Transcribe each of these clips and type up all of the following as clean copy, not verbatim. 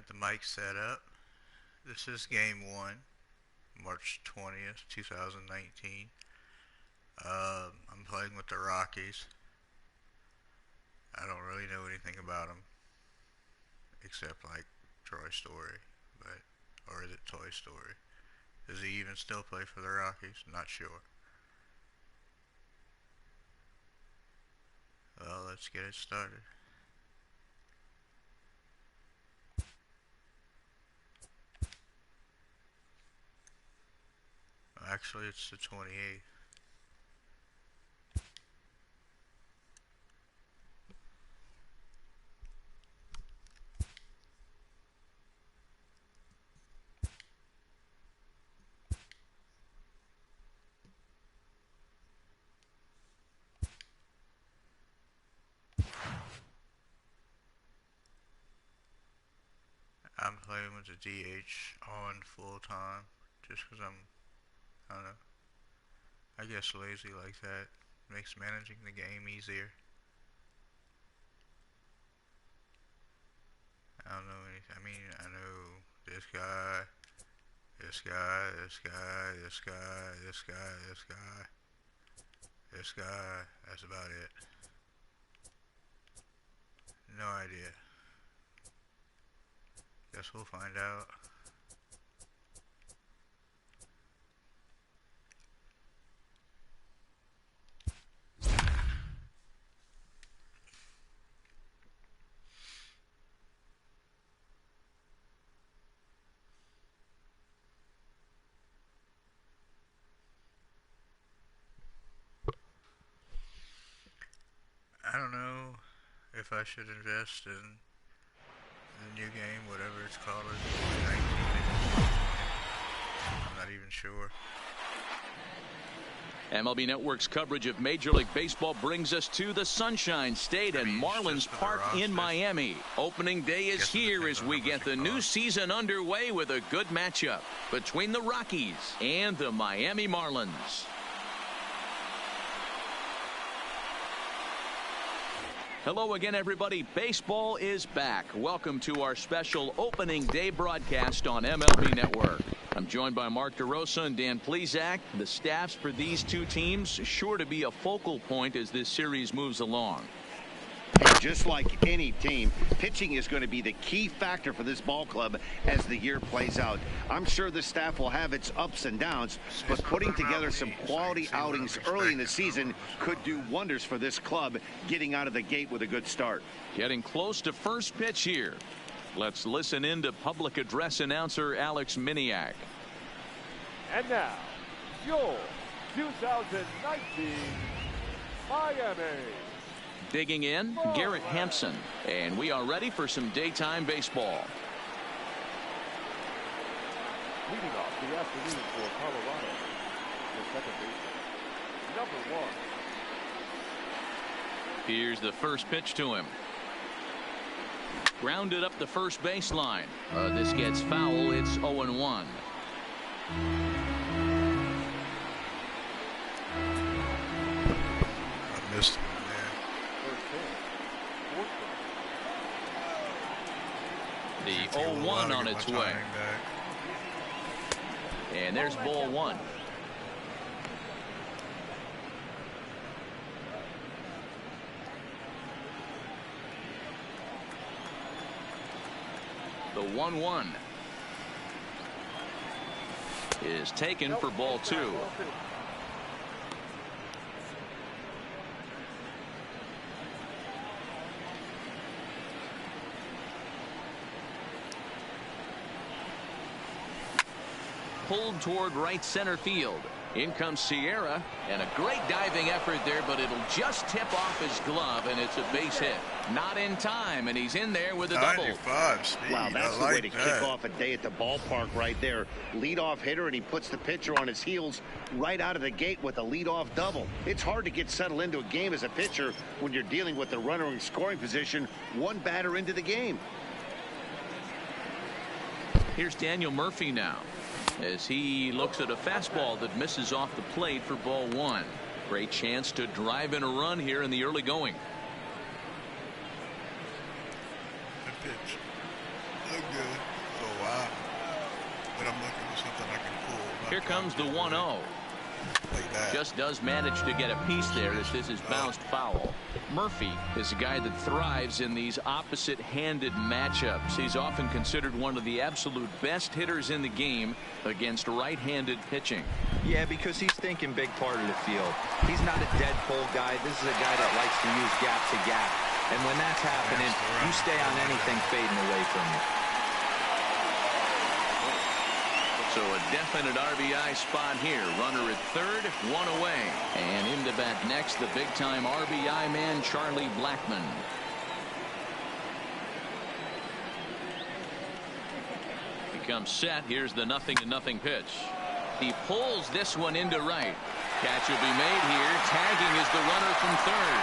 Got the mic set up. This is game one, March 20th, 2019. I'm playing with the Rockies. I don't really know anything about them except like Troy Story, but or is it Toy Story? Does he even still play for the Rockies? Not sure. Well, let's get it started. Actually, it's the 28th. I'm playing with the DH on full time just because I don't know, I guess lazy like that. Makes managing the game easier. I don't know anything. I mean, I know this guy, this guy, this guy, this guy, this guy, this guy, this guy. That's about it. No idea. Guess we'll find out. I don't know if I should invest in the new game, whatever it's called, is 2019. I'm not even sure. MLB Network's coverage of Major League Baseball brings us to the Sunshine State and Marlins Park in Miami. Opening day is here as we get the new season underway with a good matchup between the Rockies and the Miami Marlins. Hello again, everybody. Baseball is back. Welcome to our special opening day broadcast on MLB Network. I'm joined by Mark DeRosa and Dan Plesac. The staffs for these two teams sure to be a focal point as this series moves along. And just like any team, pitching is going to be the key factor for this ball club as the year plays out. I'm sure the staff will have its ups and downs, but putting together some quality outings early in the season could do wonders for this club getting out of the gate with a good start. Getting close to first pitch here. Let's listen in to public address announcer Alex Miniak. And now, your 2019 Miami. Digging in, Garrett Hampson, and we are ready for some daytime baseball. Leading off the afternoon for Colorado, the second baseman, number 1. Here's the first pitch to him. Grounded up the first baseline. This gets foul. It's 0-1. I missed it. The 0-1 on its way. And there's ball one. The 1-1 is taken for ball two. Pulled toward right center field. In comes Sierra, and a great diving effort there, but it'll just tip off his glove, and it's a base hit. Not in time, and he's in there with a double. 95 speed. Wow, that's the like way to kick off a day at the ballpark right there. Leadoff hitter, and he puts the pitcher on his heels right out of the gate with a leadoff double. It's hard to get settled into a game as a pitcher when you're dealing with the runner in scoring position one batter into the game. Here's Daniel Murphy now, as he looks at a fastball that misses off the plate for ball one. Great chance to drive in a run here in the early going. Good pitch. look good for a while, but I'm looking for something I can pull. Here comes the 1-0. Like that. Just does manage to get a piece there as this is bounced foul. Murphy is a guy that thrives in these opposite-handed matchups. He's often considered one of the absolute best hitters in the game against right-handed pitching. Yeah, because he's thinking big part of the field. He's not a dead pull guy. This is a guy that likes to use gap to gap. And when that's happening, you stay on anything fading away from you. So a definite RBI spot here. Runner at third, one away. And in to bat next, the big-time RBI man, Charlie Blackmon. He comes set. Here's the 0-0 pitch. He pulls this one into right. Catch will be made here. Tagging is the runner from third.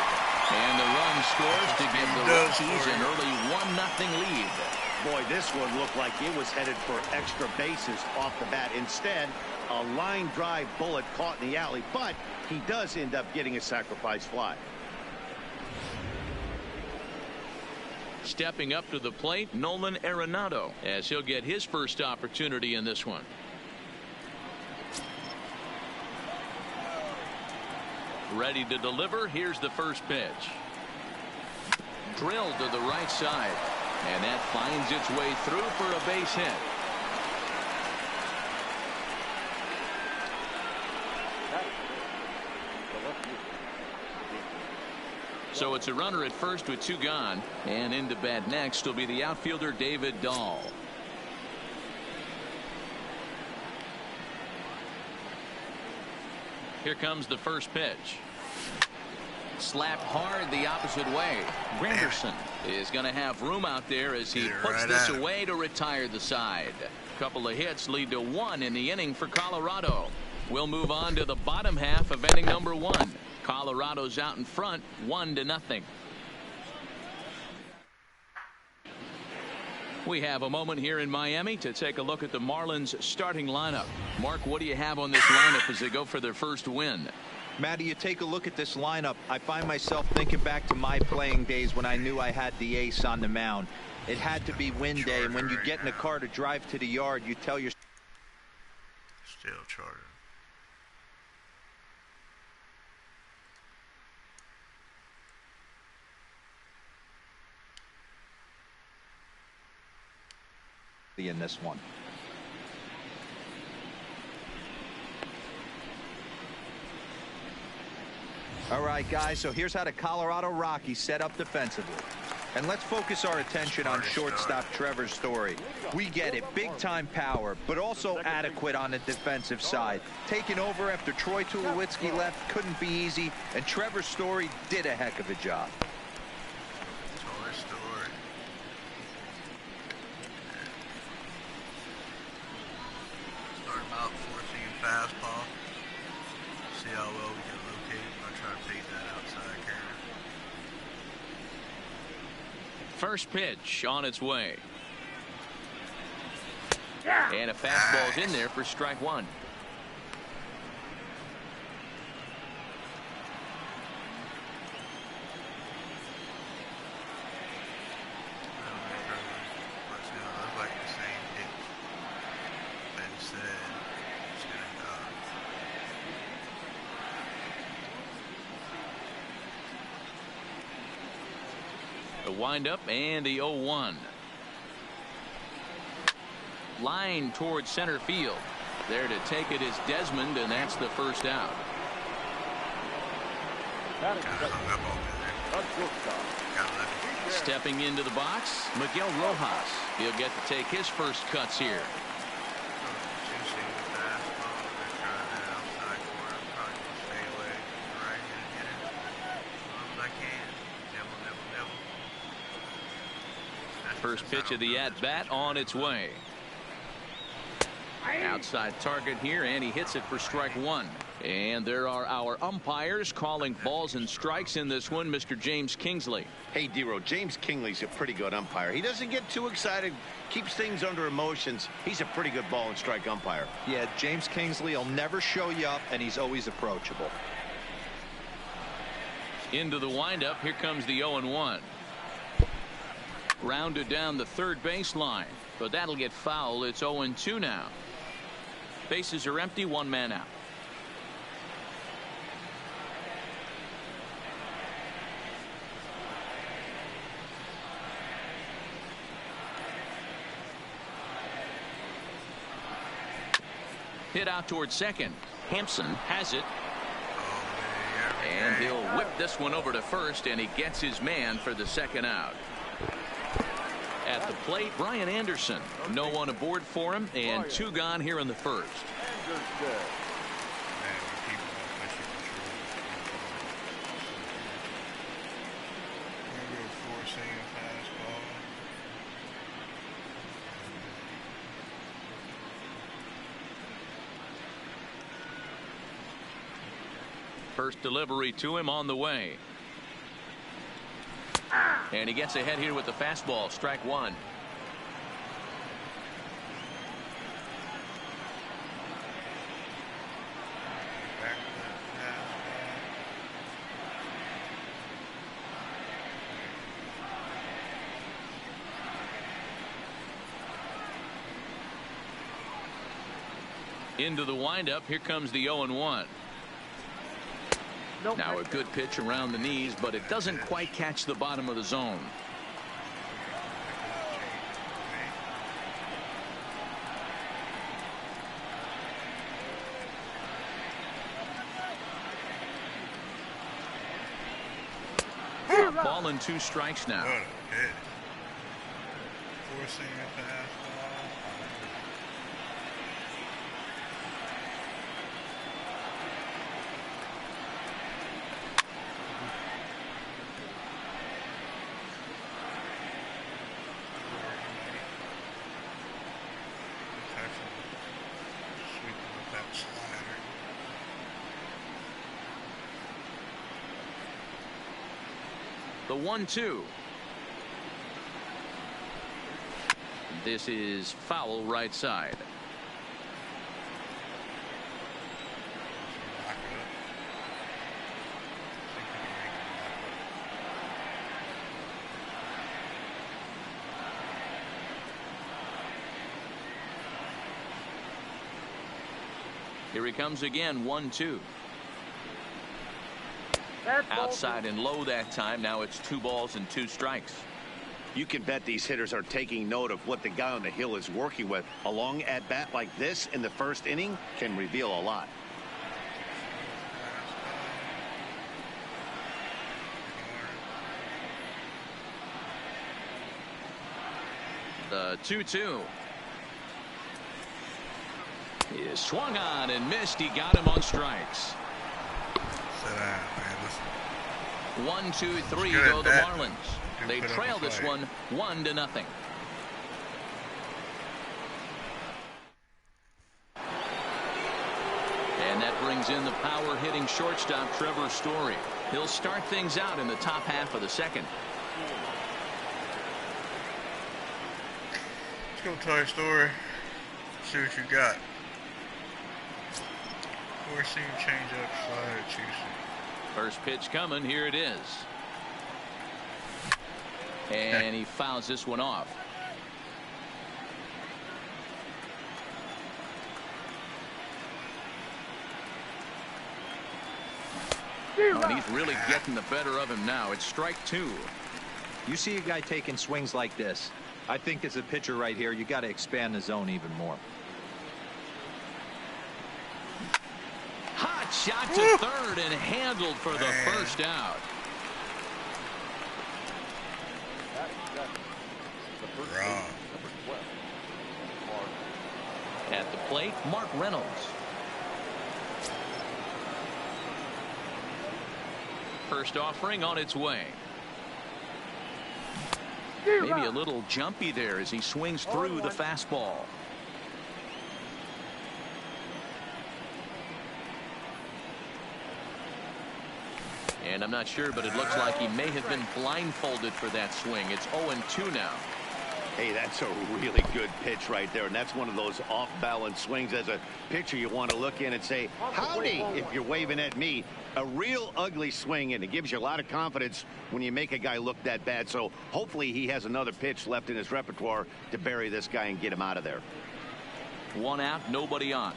And the run scores to give the Rockies an early 1-0 lead. Boy, this one looked like it was headed for extra bases off the bat. Instead, a line drive bullet caught in the alley, but he does end up getting a sacrifice fly. Stepping up to the plate, Nolan Arenado, as he'll get his first opportunity in this one. Ready to deliver. Here's the first pitch. Drilled to the right side. And that finds its way through for a base hit. So it's a runner at first with two gone. And into bat next will be the outfielder David Dahl. Here comes the first pitch. Slapped hard the opposite way. Granderson is going to have room out there as he puts this away to retire the side. Couple of hits lead to one in the inning for Colorado. We'll move on to the bottom half of inning number one. Colorado's out in front, 1-0. We have a moment here in Miami to take a look at the Marlins starting lineup. Mark, what do you have on this lineup as they go for their first win? Matty, you take a look at this lineup. I find myself thinking back to my playing days when I knew I had the ace on the mound. It had to be win day, and when you get in a car to drive to the yard, you tell your Still charging. in this one. All right, guys, so here's how the Colorado Rockies set up defensively. And let's focus our attention on shortstop Trevor Story. We get it, big-time power, but also adequate on the defensive side. Taking over after Troy Tulowitzki left couldn't be easy, and Trevor Story did a heck of a job. Start him out forcing a fastball. See how well we can locate. I'm going to try to fade that outside corner. First pitch on its way. And a fastball's in there for strike one. The windup and the 0-1. Line towards center field. There to take it is Desmond, and that's the first out. Stepping into the box, Miguel Rojas. He'll get to take his first cuts here. First pitch of the at-bat on its way. Outside target here, and he hits it for strike one. And there are our umpires calling balls and strikes in this one, Mr. James Kingsley. Hey, Dero, James Kingsley's a pretty good umpire. He doesn't get too excited, keeps things under emotions. He's a pretty good ball and strike umpire. Yeah, James Kingsley will never show you up, and he's always approachable. Into the windup, here comes the 0-1. Grounded down the third baseline, but that'll get foul. It's 0-2 now. Bases are empty, one man out. Hit out towards second. Hampson has it. And he'll whip this one over to first, and he gets his man for the second out. At the plate, Brian Anderson. No one aboard for him, and two gone here in the first. First delivery to him on the way. And he gets ahead here with the fastball. Strike one. Into the windup. Here comes the 0-1. Now a good pitch around the knees, but it doesn't quite catch the bottom of the zone. Ball and 2 strikes now. What a hit. Forcing a fastball. The 1-2. This is foul right side. Here he comes again. 1-2. Outside and low that time. Now it's 2 balls and 2 strikes. You can bet these hitters are taking note of what the guy on the hill is working with. A long at bat like this in the first inning can reveal a lot. The 2-2. He is swung on and missed. He got him on strikes. Sit down, man. Listen. 1, 2, 3 go the Marlins. They trail this one 1-0. And that brings in the power hitting shortstop Trevor Story. He'll start things out in the top half of the second. Let's go tell your story. See what you got. Four-seam change-up, slider, two-seam. First pitch coming. Here it is. And he fouls this one off. And he's really getting the better of him now. It's strike 2. You see a guy taking swings like this. I think as a pitcher right here, you got to expand the zone even more. Hot shot to third and handled for the first out. Wrong. At the plate, Mark Reynolds. First offering on its way. Maybe a little jumpy there as he swings through the fastball. And I'm not sure, but it looks like he may have been blindfolded for that swing. It's 0-2 now. Hey, that's a really good pitch right there, and that's one of those off-balance swings. As a pitcher, you want to look in and say, howdy, if you're waving at me. A real ugly swing, and it gives you a lot of confidence when you make a guy look that bad. So hopefully he has another pitch left in his repertoire to bury this guy and get him out of there. 1 out, nobody on.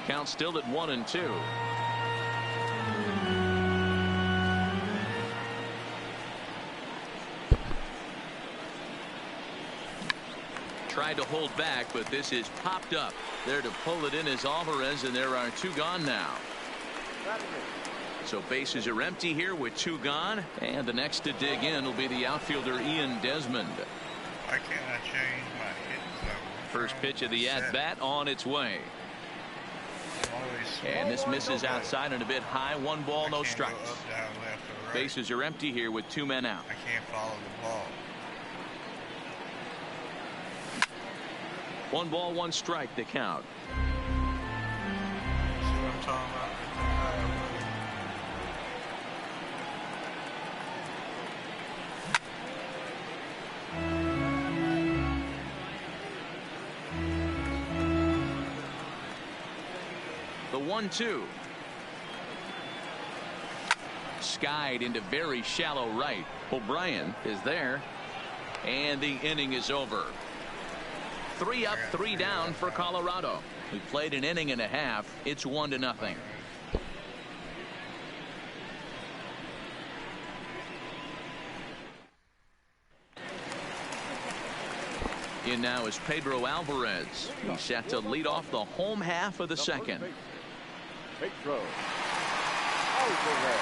Count still at 1-2. Tried to hold back, but this is popped up. There to pull it in is Alvarez, and there are 2 gone now. So bases are empty here with 2 gone, and the next to dig in will be the outfielder Ian Desmond. I cannot change my hit level. First pitch of the at-bat on its way. And this misses outside and a bit high. 1 ball, no strikes. Up, down, left, or right. Bases are empty here with 2 men out. I can't follow the ball. 1 ball, 1 strike to count. See what I'm talking about? The 1-2. Skied into very shallow right. O'Brien is there. And the inning is over. 3 up, 3 down for Colorado. We played an inning and a half. It's 1-0. In now is Pedro Alvarez. He's set to lead off the home half of the second. Pedro. Alvarez.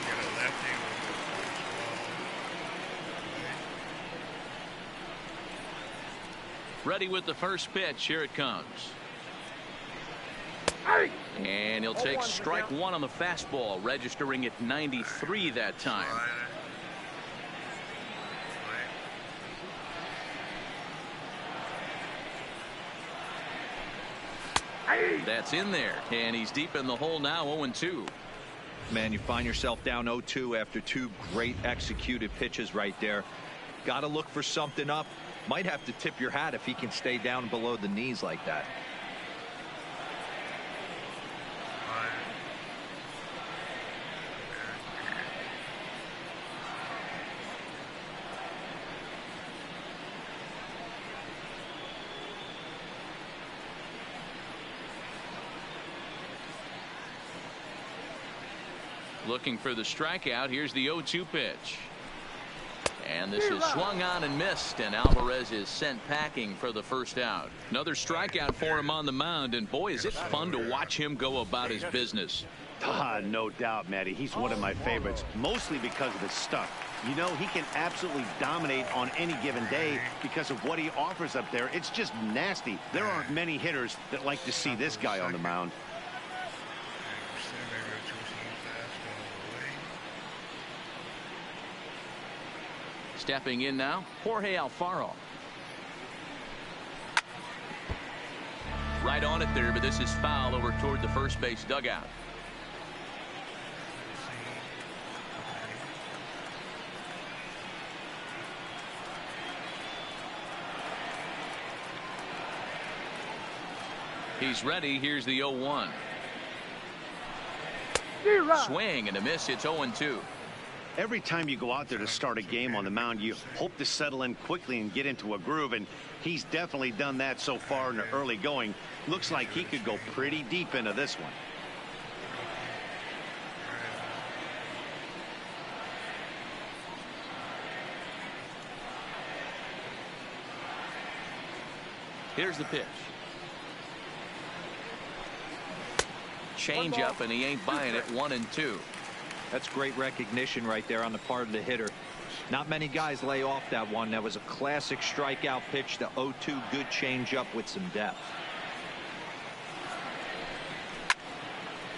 Get a lefty with Ready with the first pitch. Here it comes. And he'll take strike 1 on the fastball, registering at 93 that time. That's in there, and he's deep in the hole now. 0-2. Man, you find yourself down 0-2 after 2 great executed pitches right there. Got to look for something up. Might have to tip your hat if he can stay down below the knees like that. Looking for the strikeout. Here's the 0-2 pitch. And this is swung on and missed, and Alvarez is sent packing for the first out. Another strikeout for him on the mound, and boy, is it fun to watch him go about his business. No doubt, Matty. He's one of my favorites, mostly because of his stuff. You know, he can absolutely dominate on any given day because of what he offers up there. It's just nasty. There aren't many hitters that like to see this guy on the mound. Stepping in now, Jorge Alfaro. Right on it there, but this is foul over toward the first base dugout. He's ready. Here's the 0-1. Swing and a miss. It's 0-2. Every time you go out there to start a game on the mound, you hope to settle in quickly and get into a groove, and he's definitely done that so far in the early going. Looks like he could go pretty deep into this one. Here's the pitch. Change up, and he ain't buying it. 1-2. That's great recognition right there on the part of the hitter. Not many guys lay off that one. That was a classic strikeout pitch. The 0-2, good changeup with some depth.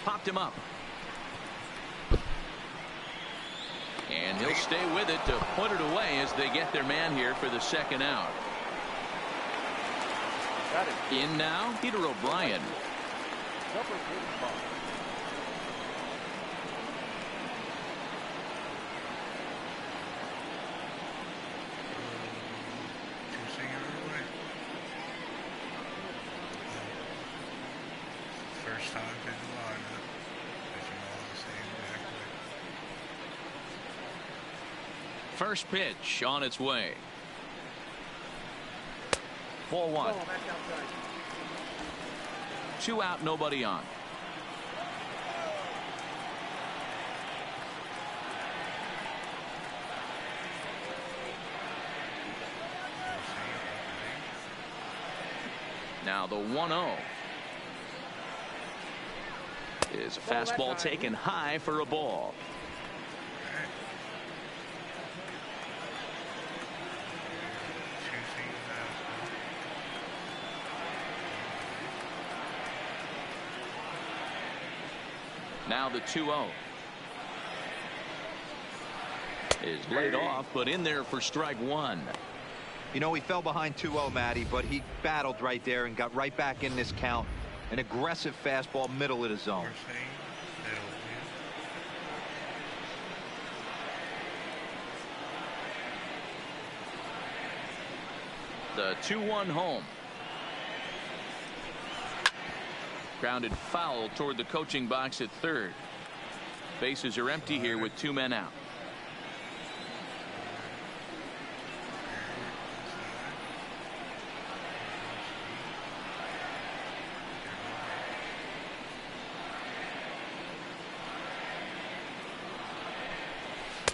Popped him up. And he'll stay with it to put it away as they get their man here for the second out. In now, Peter O'Brien. First time in the lineup. Pitching all the same exact way. First pitch on its way. Ball one. 2 out, nobody on. Now the 1-0 is a fastball taken high for a ball. Now the 2-0 is laid off, but in there for strike one. You know, he fell behind 2-0, Matty, but he battled right there and got right back in this count. An aggressive fastball, middle of the zone. The 2-1 home. Grounded foul toward the coaching box at third. Bases are empty here with 2 men out.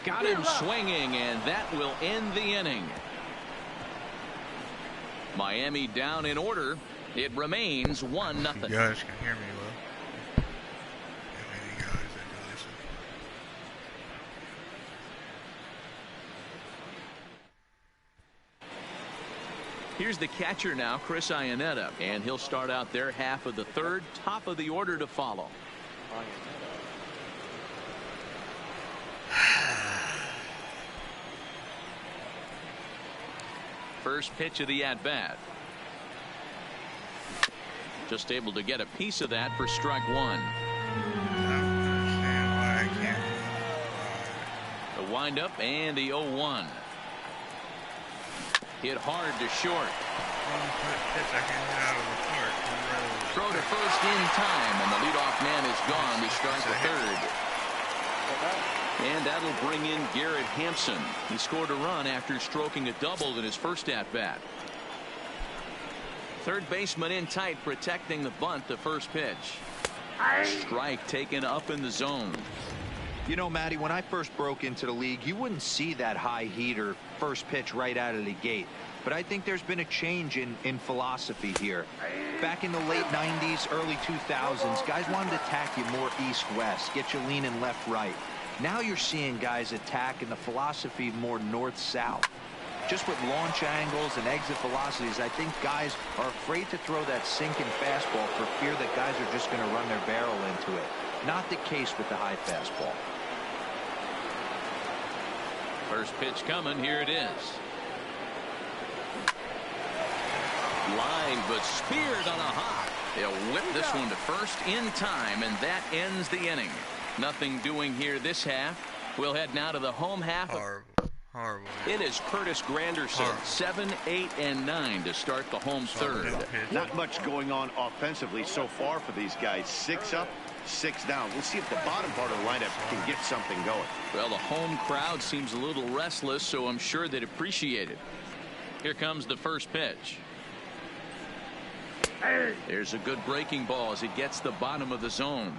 Got him swinging, and that will end the inning. Miami down in order. It remains 1-0. You guys can hear me well. Any guys that do listen. Here's the catcher now, Chris Iannetta, and he'll start out their half of the third. Top of the order to follow. First pitch of the at-bat. Just able to get a piece of that for strike one. The windup and the 0-1. Hit hard to short. Throw to first in time, and the leadoff man is gone to start the third. And that'll bring in Garrett Hampson. He scored a run after stroking a double in his first at-bat. Third baseman in tight, protecting the bunt. The first pitch. Strike taken up in the zone. You know, Matty, when I first broke into the league, you wouldn't see that high heater first pitch right out of the gate. But I think there's been a change in philosophy here. Back in the late 90s, early 2000s, guys wanted to attack you more east-west, get you leaning left-right. Now you're seeing guys attack in the philosophy more north-south. Just with launch angles and exit velocities, I think guys are afraid to throw that sinking fastball for fear that guys are just going to run their barrel into it. Not the case with the high fastball. First pitch coming. Here it is. Line, but speared on a hop. They'll whip this one to first in time, and that ends the inning. Nothing doing here this half. We'll head now to the home half. Horrible. It is Curtis Granderson, 7, 8, and 9 to start the home third. Not much going on offensively so far for these guys. 6 up, 6 down. We'll see if the bottom part of the lineup can get something going. Well, the home crowd seems a little restless, so I'm sure they'd appreciate it. Here comes the first pitch. There's a good breaking ball as it gets the bottom of the zone.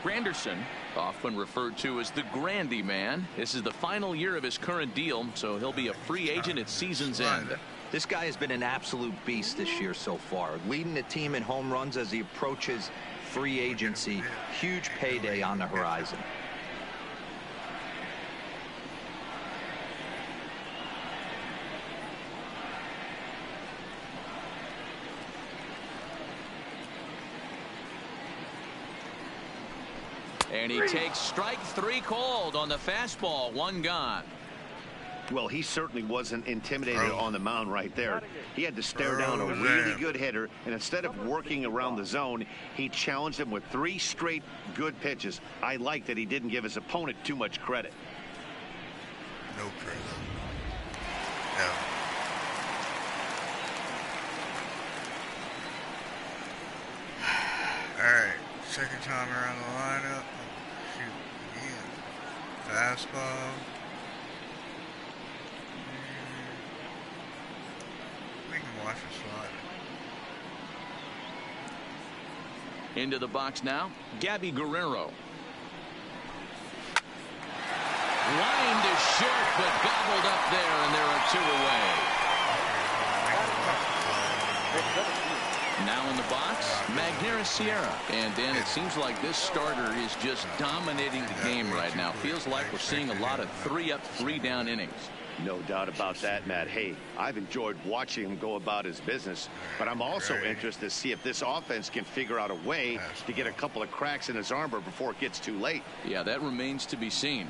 Granderson, often referred to as the Grandy Man. This is the final year of his current deal, so he'll be a free agent at season's end. This guy has been an absolute beast this year so far, leading the team in home runs as he approaches free agency. Huge payday on the horizon. And he takes strike 3 called on the fastball. 1 gone. Well, he certainly wasn't intimidated on the mound right there. He had to stare down a Roseanne. really good hitter, and instead of working around the zone, he challenged him with 3 straight good pitches. I like that he didn't give his opponent too much credit. No credit. No. Alright, second time around the lineup. Oh, shoot, again. Fastball. We can watch the slide. Into the box now, Gabby Guerrero. Line to short, but gobbled up there, and there are 2 away. Now in the box, Magneuris Sierra. And Dan, it seems like this starter is just dominating the game right now. Feels like we're seeing a lot of 3-up, 3-down innings. No doubt about that, Matt. Hey, I've enjoyed watching him go about his business, but I'm also interested to see if this offense can figure out a way to get a couple of cracks in his armor before it gets too late. Yeah, that remains to be seen.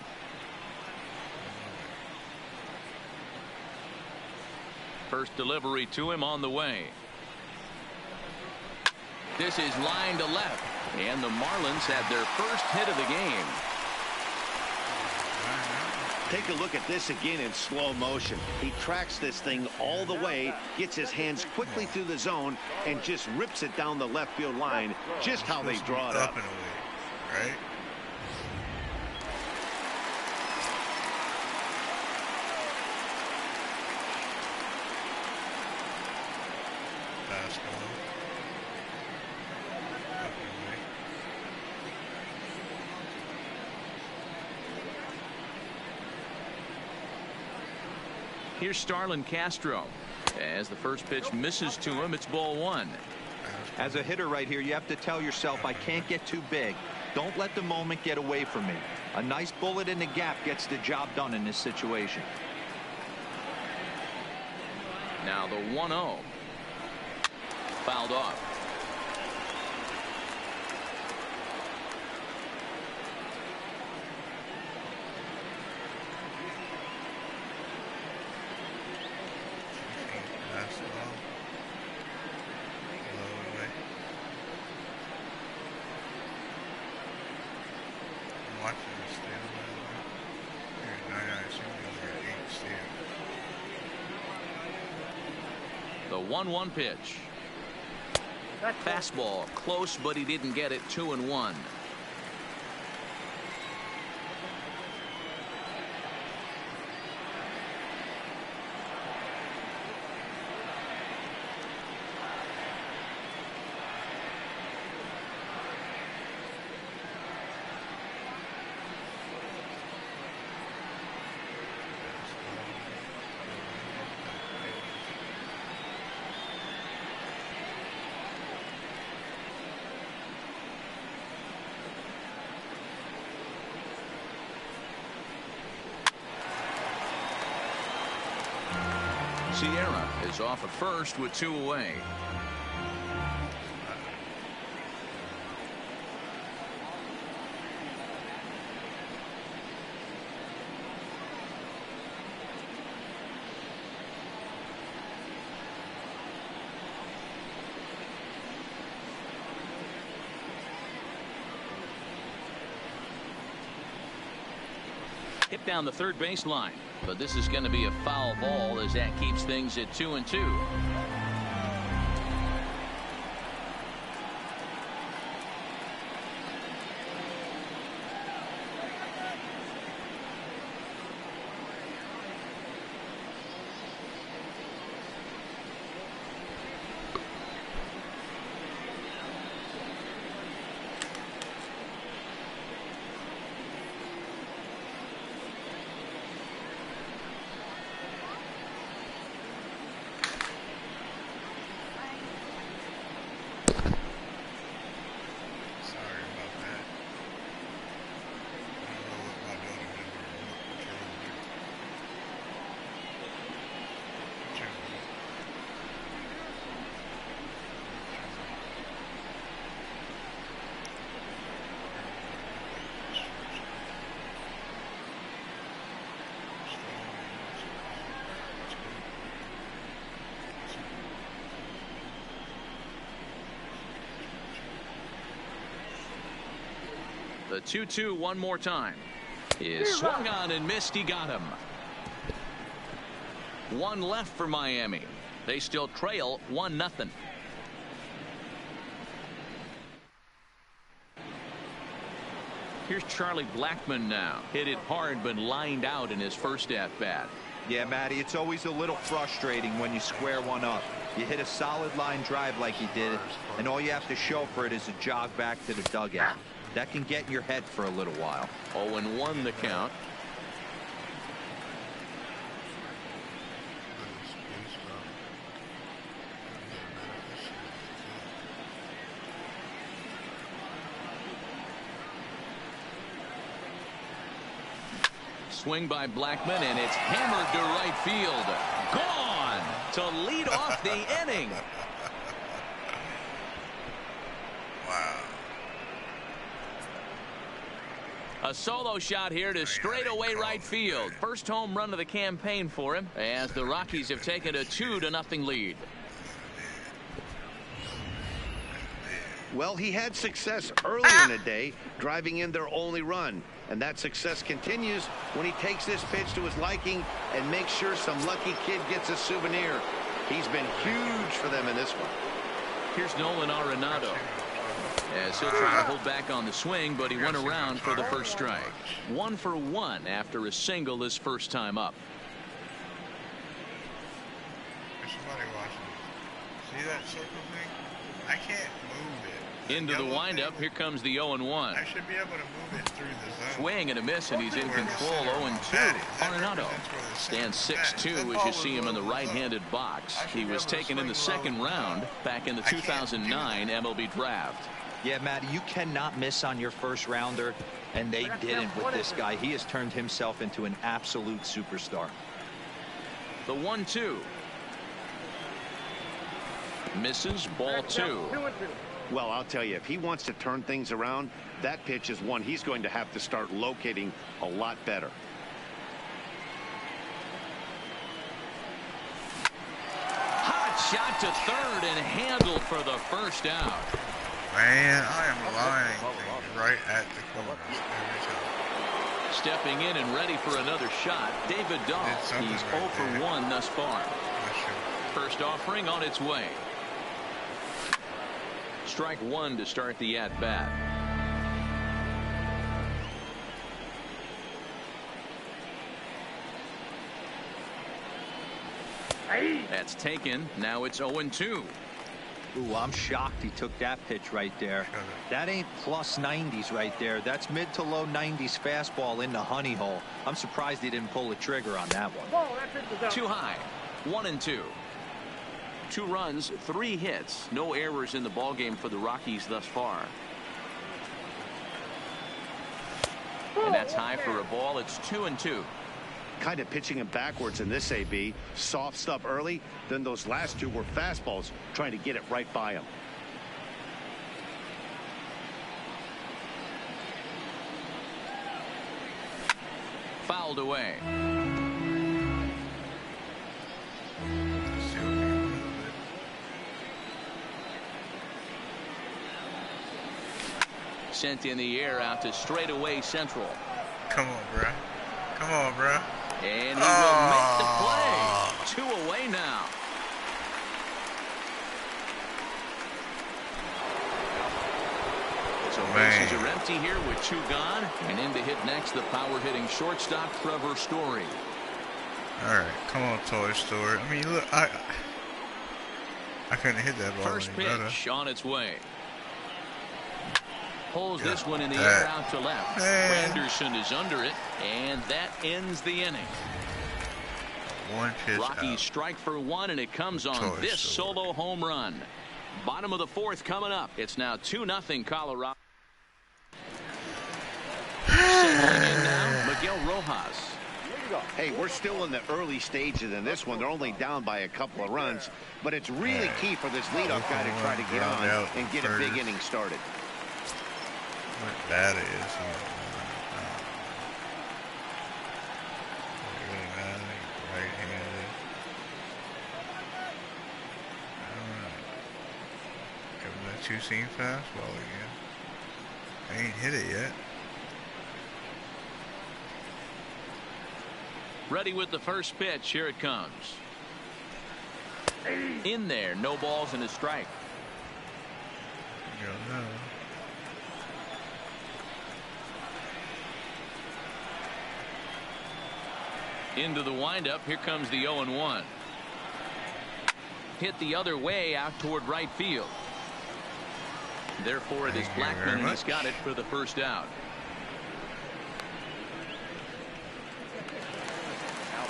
First delivery to him on the way. This is line to left, and the Marlins have their first hit of the game. Take a look at this again in slow motion. He tracks this thing all the way, gets his hands quickly through the zone, and just rips it down the left field line, just how they draw it up. And away, right? Fastball. Up and away. Here's Starlin Castro. As the first pitch misses to him, it's ball 1. As a hitter right here, you have to tell yourself, I can't get too big. Don't let the moment get away from me. A nice bullet in the gap gets the job done in this situation. Now the 1-0. Fouled off. Fastball. Low away. I'm watching this steal. Here's 9 eyes. We're 8 steal. The 1-1 pitch. Fastball close, but he didn't get it. 2-1. Sierra is off at first with 2 away. Hit down the third baseline, but this is going to be a foul ball as that keeps things at 2-2. The 2-2 one more time. Is swung on and missed. He got him. One left for Miami. They still trail 1-0. Here's Charlie Blackmon now. Hit it hard but lined out in his first at-bat. Yeah, Matty, it's always a little frustrating when you square one up. You hit a solid line drive like he did, and all you have to show for it is a jog back to the dugout. That can get in your head for a little while. 0-1 the count. Swing by Blackmon, and it's hammered to right field. Gone to lead off the inning. Wow. A solo shot here to straightaway right field. First home run of the campaign for him as the Rockies have taken a 2-0 lead. Well, he had success earlier in the day, driving in their only run. And that success continues when he takes this pitch to his liking and makes sure some lucky kid gets a souvenir. He's been huge for them in this one. Here's Nolan Arenado. As he'll try to hold back on the swing, but he went around for the first strike. 1 for 1 after a single his first time up. There's somebody watching. See that circle thing? I can't move it. Into the windup. Here comes the 0-1. I should be able to move it through the zone. Swing and a miss, and he's in control. 0-2. Arenado stands 6'2" as you see him in the right-handed box. He was taken in the second round back in the 2009 MLB draft. Yeah, Matt, you cannot miss on your first rounder, and they didn't with this guy. He has turned himself into an absolute superstar. The 1-2. Misses. Ball 2. Well, I'll tell you, if he wants to turn things around, that pitch is one he's going to have to start locating a lot better. Hot shot to third and handled for the first out. Man, I am lying things right at the corner every time. Stepping in and ready for another shot, David Dahl. He's 0 for 1 thus far. First offering on its way. Strike 1 to start the at-bat. That's taken. Now it's 0-2. Ooh, I'm shocked he took that pitch right there. That ain't plus 90s right there. That's mid to low 90s fastball in the honey hole. I'm surprised he didn't pull the trigger on that one. Too high. 1-2. 2 runs, 3 hits, no errors in the ballgame for the Rockies thus far. And that's high for a ball. It's 2-2. Kind of pitching him backwards in this AB. Soft stuff early, then those last 2 were fastballs, trying to get it right by him. Fouled away. Sent in the air out to straightaway central. Come on, bruh. Come on, bruh. And he will make the play. 2 away now. So bases are empty here with 2 gone. And in to hit next, the power-hitting shortstop, Trevor Story. All right, come on, Toy Story. I mean, look, I couldn't hit that ball First any better. pitch on its way. Pulls this one in the air out to left. Anderson is under it, and that ends the inning. 1 pitch Rockies out. strike for 1, and it comes on this solo home run. Bottom of the 4th coming up. It's now 2-0 Colorado. Settling in now, Miguel Rojas. Hey, we're still in the early stages in this one. They're only down by a couple of runs, but it's really key for this leadoff guy to try to get on and get a big inning started. What that is. Right-handed. Give him that 2-seam fastball again. I ain't hit it yet. Ready with the first pitch. Here it comes. In there. No balls and a strike. Into the windup. Here comes the 0-1. Hit the other way out toward right field. Therefore, it is Blackmon, and he's got it for the first out.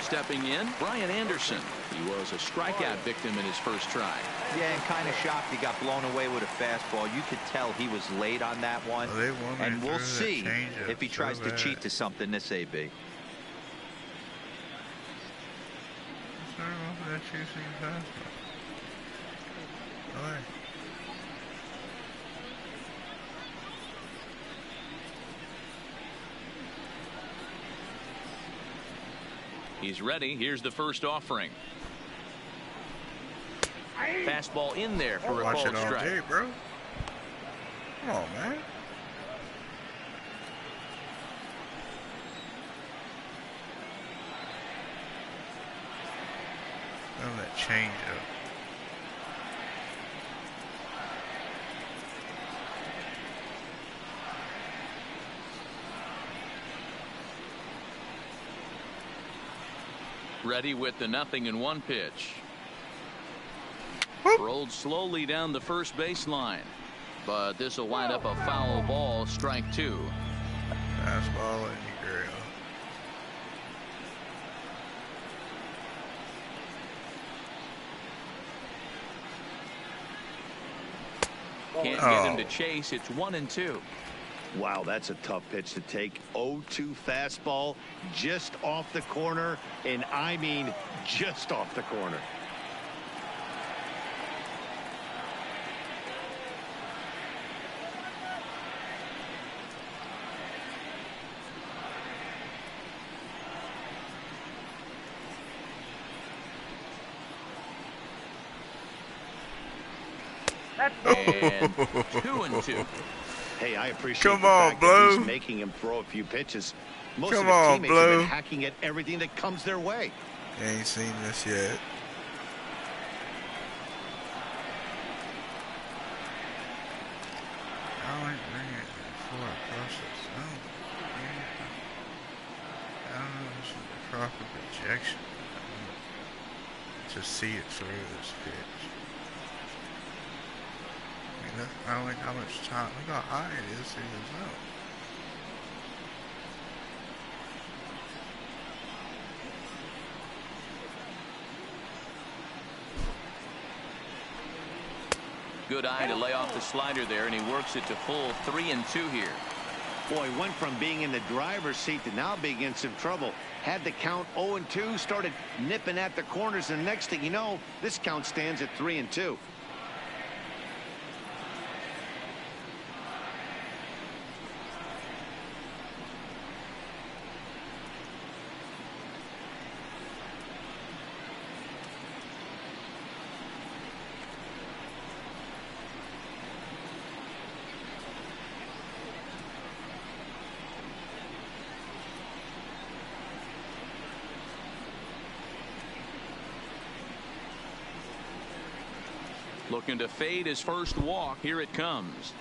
Stepping in, Brian Anderson. He was a strikeout victim in his first try. Yeah, and kind of shocked he got blown away with a fastball. You could tell he was late on that one. And we'll see if he tries to cheat to something this AB. He's ready. Here's the first offering. Fastball in there for a called strike. Day, bro. Come on, man. Oh, that change up. Ready with the 0-1 pitch. Whoop. Rolled slowly down the first baseline, but this will wind up a foul ball. Strike 2. Fastball in your grill. Can't get him to chase. It's 1-2. Wow, that's a tough pitch to take. 0-2 fastball just off the corner, and I mean just off the corner. And 2-2. Hey, I appreciate Come the on, fact Blue. that he's making him throw a few pitches. Most Come of his on, teammates Blue. have been hacking at everything that comes their way. Ain't seen this yet. I like bringing it before I process. I don't know if this is the proper projection. To see it through this pitch. I don't like how much time. Look how high it is to the zone. Good eye to lay off the slider there, and he works it to full 3-2 here. Boy, went from being in the driver's seat to now being in some trouble. Had the count 0-2, started nipping at the corners, and next thing you know, this count stands at 3-2. Looking to fade his first walk. Here it comes.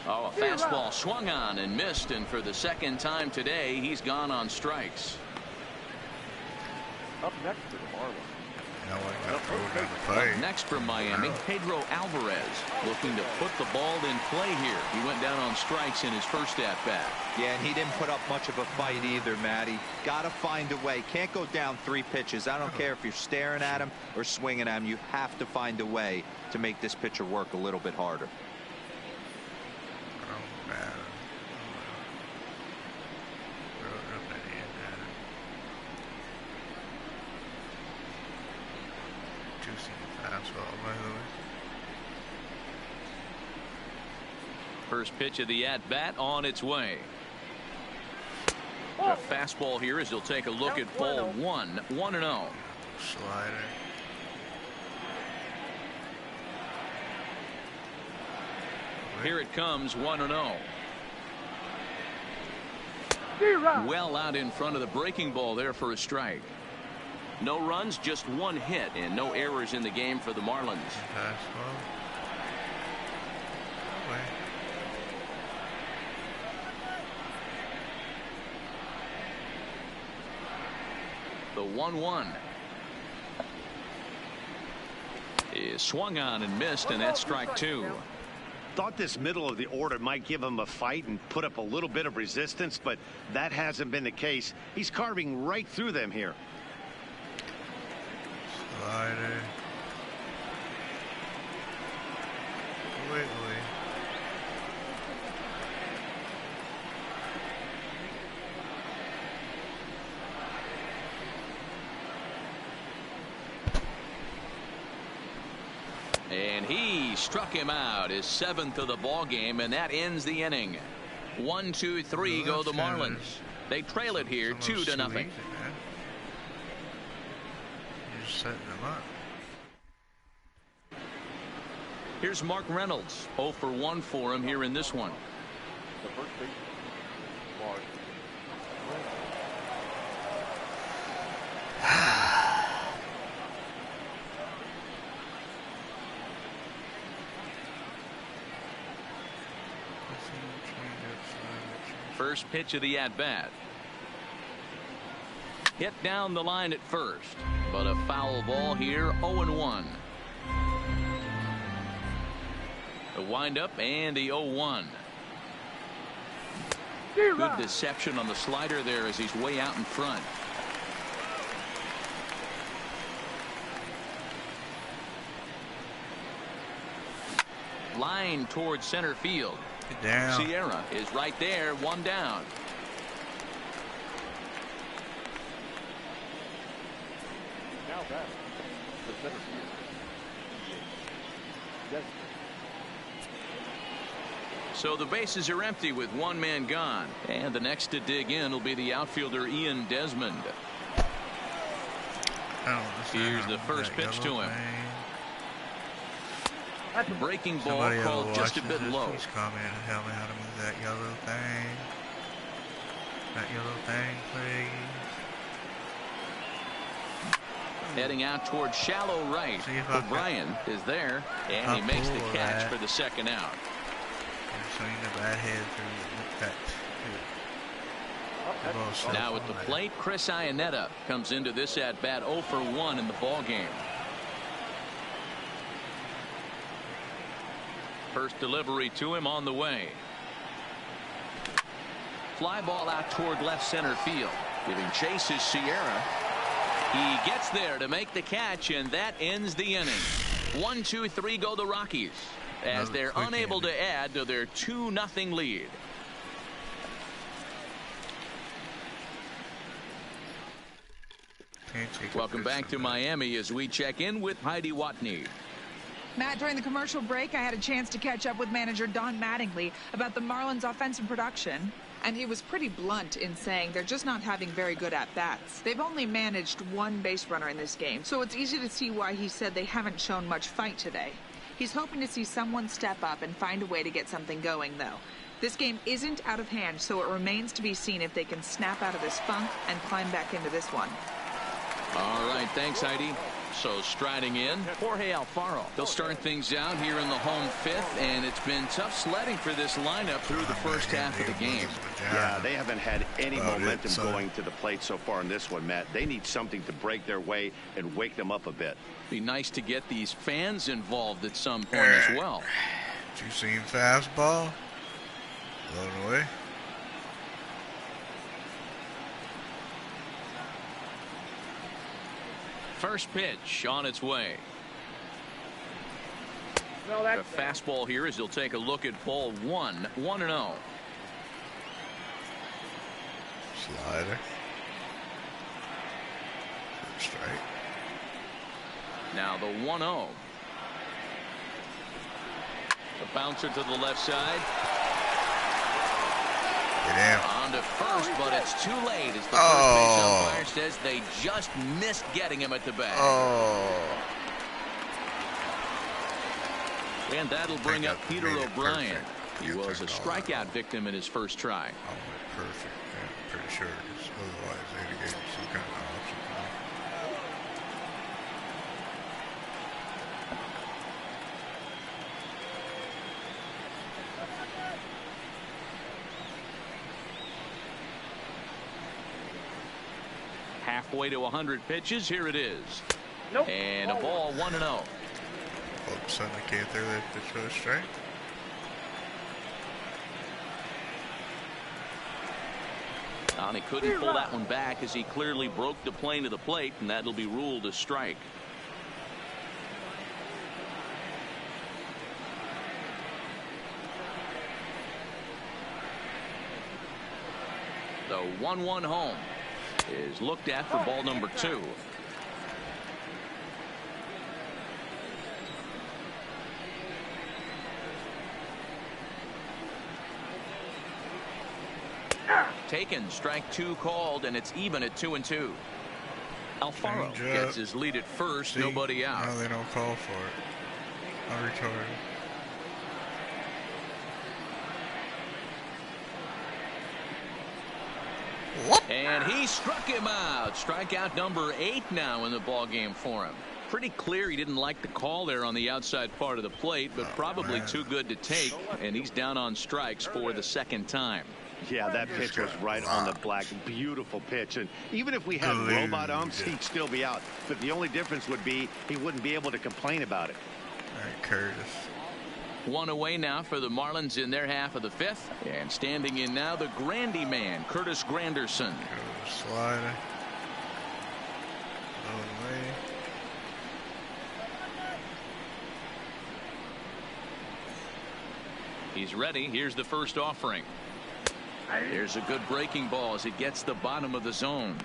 Oh, a fastball swung on and missed, and for the second time today, he's gone on strikes. Up next for the Marlins. No one got thrown down the Up plate. next from Miami, Pedro Alvarez, looking to put the ball in play here. He went down on strikes in his first at-bat. Yeah, and he didn't put up much of a fight either, Matty. Got to find a way. Can't go down 3 pitches. I don't care if you're staring at him or swinging at him. You have to find a way to make this pitcher work a little bit harder. Oh, man. Juicy fastball, by the way. First pitch of the at-bat on its way. A fastball here as he'll take a look at ball 1. 1-0. Slider. Here it comes. 1-0. Well out in front of the breaking ball there for a strike. No runs, just one hit, and no errors in the game for the Marlins. Fastball. Away. The 1-1 is swung on and missed, and that's strike two. Thought this middle of the order might give him a fight and put up a little bit of resistance, but that hasn't been the case. He's carving right through them here. Slider. Wait. And he struck him out, his 7th of the ball game, and that ends the inning. 1, 2, 3 go the Marlins. They trail it here 2-0. You're just setting them up. Here's Mark Reynolds. 0 for 1 for him here in this one. The first baseman, Mark. First pitch of the at-bat. Hit down the line at first, but a foul ball here. 0-1. The windup and the 0-1. Good deception on the slider there as he's way out in front. Line towards center field. Down. Sierra is right there, 1 down. Now back. The center field. Desmond. So the bases are empty with 1 man gone. And the next to dig in will be the outfielder Ian Desmond. Here's the first pitch to him. Breaking ball Somebody called just a bit low. Please comment and tell me how to move that yellow thing. That yellow thing, please. Heading out towards shallow right. O'Brien is there, and he makes the catch for the second out. I'm swinging the bat head through that. Now at the plate, Chris Iannetta comes into this at bat 0 for 1 in the ball game. First delivery to him on the way. Fly ball out toward left center field. Giving chase is Sierra. He gets there to make the catch, and that ends the inning. 1, 2, 3 go the Rockies as they're unable to add to their 2-0 lead. Welcome back to Miami as we check in with Heidi Watney. Matt, during the commercial break, I had a chance to catch up with manager Don Mattingly about the Marlins' offensive production. And he was pretty blunt in saying they're just not having very good at-bats. They've only managed 1 base runner in this game, so it's easy to see why he said they haven't shown much fight today. He's hoping to see someone step up and find a way to get something going, though. This game isn't out of hand, so it remains to be seen if they can snap out of this funk and climb back into this one. All right, thanks, Heidi. So striding in, Jorge Alfaro. They'll start things out here in the home 5th, and it's been tough sledding for this lineup through the first half of the game. Yeah, they haven't had any momentum going to the plate so far in this one, Matt. They need something to break their way and wake them up a bit. Be nice to get these fans involved at some point as well. Two-seam fastball. Blown away. First pitch on its way. The fastball here as he'll take a look at ball 1, 1-0. Slider. Strike. Now the 1-0. The bouncer to the left side. Get in. On to first, but it's too late as the first base umpire says they just missed getting him at the bag. And that'll bring up Peter O'Brien. He was a strikeout victim in his first try. Perfect. Yeah. pretty sure, because otherwise they'd have given some kind of option for me. Halfway to 100 pitches. Here it is. And a ball 1-0. All of a sudden I can't throw that pitch for a strike. And he couldn't pull that one back as he clearly broke the plane of the plate, and that'll be ruled a strike. The 1-1 home is looked at for ball number 2. Taken, strike 2 called, and it's even at 2-2. Alfaro gets his lead at first. See? Nobody out. No, they don't call for it. I'm retarded. And he struck him out. Strikeout number 8 now in the ball game for him. Pretty clear he didn't like the call there on the outside part of the plate, but probably too good to take, and he's down on strikes for the second time. Yeah, that pitch was right on the black. Beautiful pitch. And even if we had robot umps, he'd still be out. But the only difference would be he wouldn't be able to complain about it. All right, Curtis. 1 away now for the Marlins in their half of the 5th. And standing in now, the Grandy man, Curtis Granderson. Go slider. Low away. He's ready. Here's the first offering. There's a good breaking ball as it gets the bottom of the zone.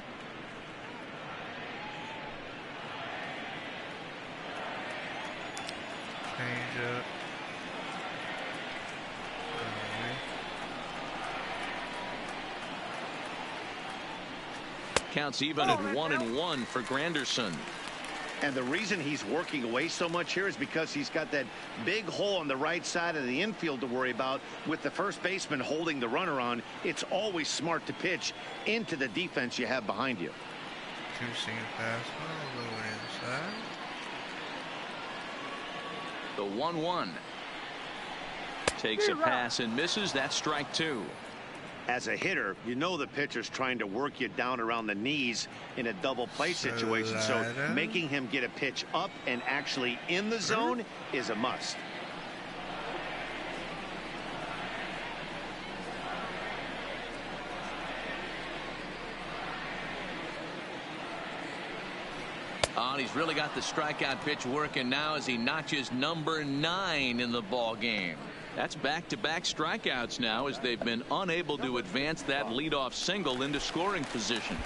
Change up. Counts even at 1-1 for Granderson. And the reason he's working away so much here is because he's got that big hole on the right side of the infield to worry about. With the first baseman holding the runner on, it's always smart to pitch into the defense you have behind you. Two-seam fastball, low inside. The 1-1. Takes a pass and misses. That's strike 2. As a hitter, you know the pitcher's trying to work you down around the knees in a double play situation. So making him get a pitch up and actually in the zone is a must. Oh, and he's really got the strikeout pitch working now as he notches number 9 in the ball game. That's back-to-back strikeouts now as they've been unable to advance that leadoff single into scoring position.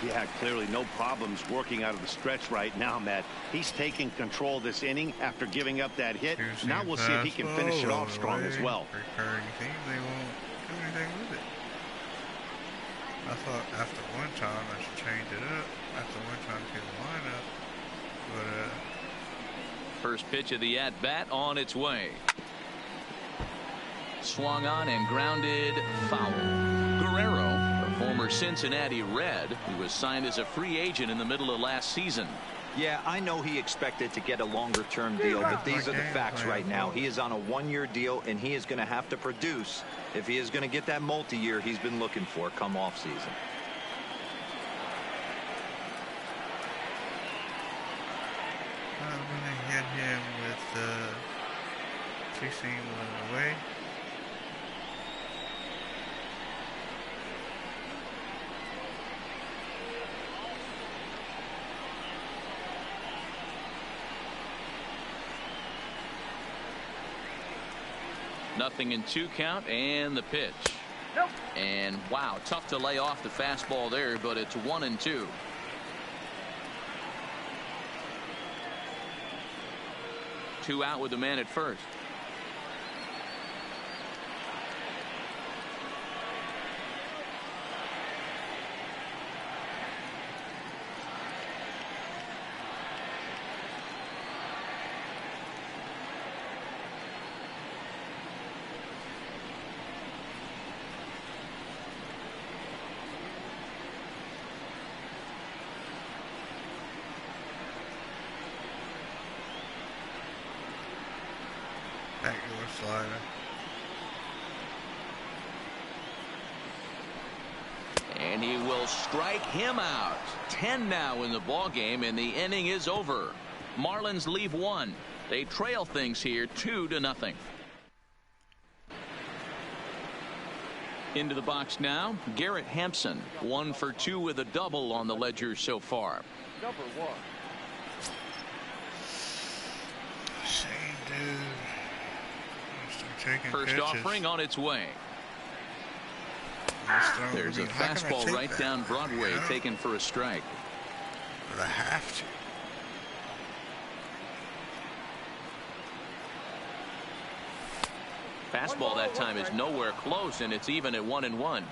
Yeah, clearly no problems working out of the stretch right now, Matt. He's taking control of this inning after giving up that hit. Now we'll see if he can finish it off strong as well. Recurring theme, they won't do anything with it. I thought after one time I should change it up. After one time to the lineup. But first pitch of the at-bat on its way. Swung on and grounded foul. Guerrero, a former Cincinnati Red, who was signed as a free agent in the middle of last season. Yeah, I know he expected to get a longer-term deal, but these are the facts right now. He is on a one-year deal, and he is going to have to produce if he is going to get that multi-year he's been looking for come off-season. I'm going to hit him with two-seam away. Nothing in 2 count and the pitch. And wow, tough to lay off the fastball there, but it's 1-2. Two out with the man at first. And he will strike him out. 10 now in the ball game, and the inning is over. Marlins leave one. They trail things here 2-0. Into the box now, Garrett Hampson. 1 for 2 with a double on the ledger so far. Number 1. Same dude. Taking First pitches. offering on its way. There's a How can I fastball take right that? down Broadway, Yeah. taken for a strike. But I have to. Fastball that time is nowhere close, and it's even at 1-1.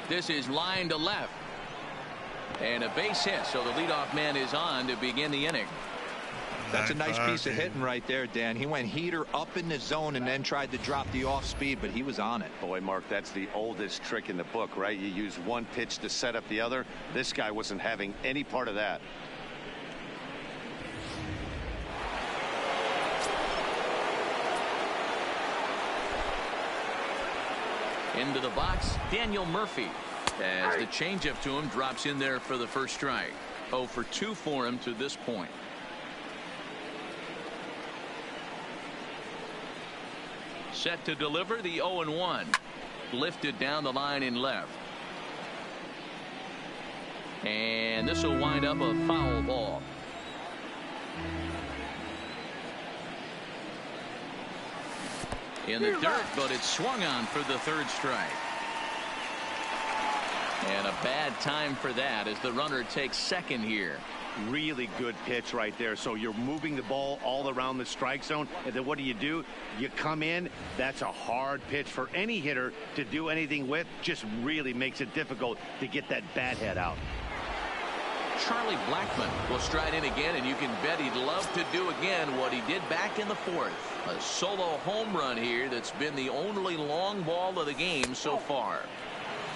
This is line to left. And a base hit, so the leadoff man is on to begin the inning. That's a nice piece of hitting right there, Dan. He went heater up in the zone and then tried to drop the off speed, but he was on it. Boy, Mark, that's the oldest trick in the book, right? You use one pitch to set up the other. This guy wasn't having any part of that. Into the box, Daniel Murphy. As the changeup to him drops in there for the first strike. 0 for 2 for him to this point. Set to deliver the 0-1. Lifted down the line in left. And this will wind up a foul ball. In the dirt, but it's swung on for the third strike. And a bad time for that as the runner takes second here. Really good pitch right there. So you're moving the ball all around the strike zone, and then what do? You come in. That's a hard pitch for any hitter to do anything with. Just really makes it difficult to get that bat head out. Charlie Blackmon will stride in again, and you can bet he'd love to do again what he did back in the fourth. A solo home run here that's been the only long ball of the game so far.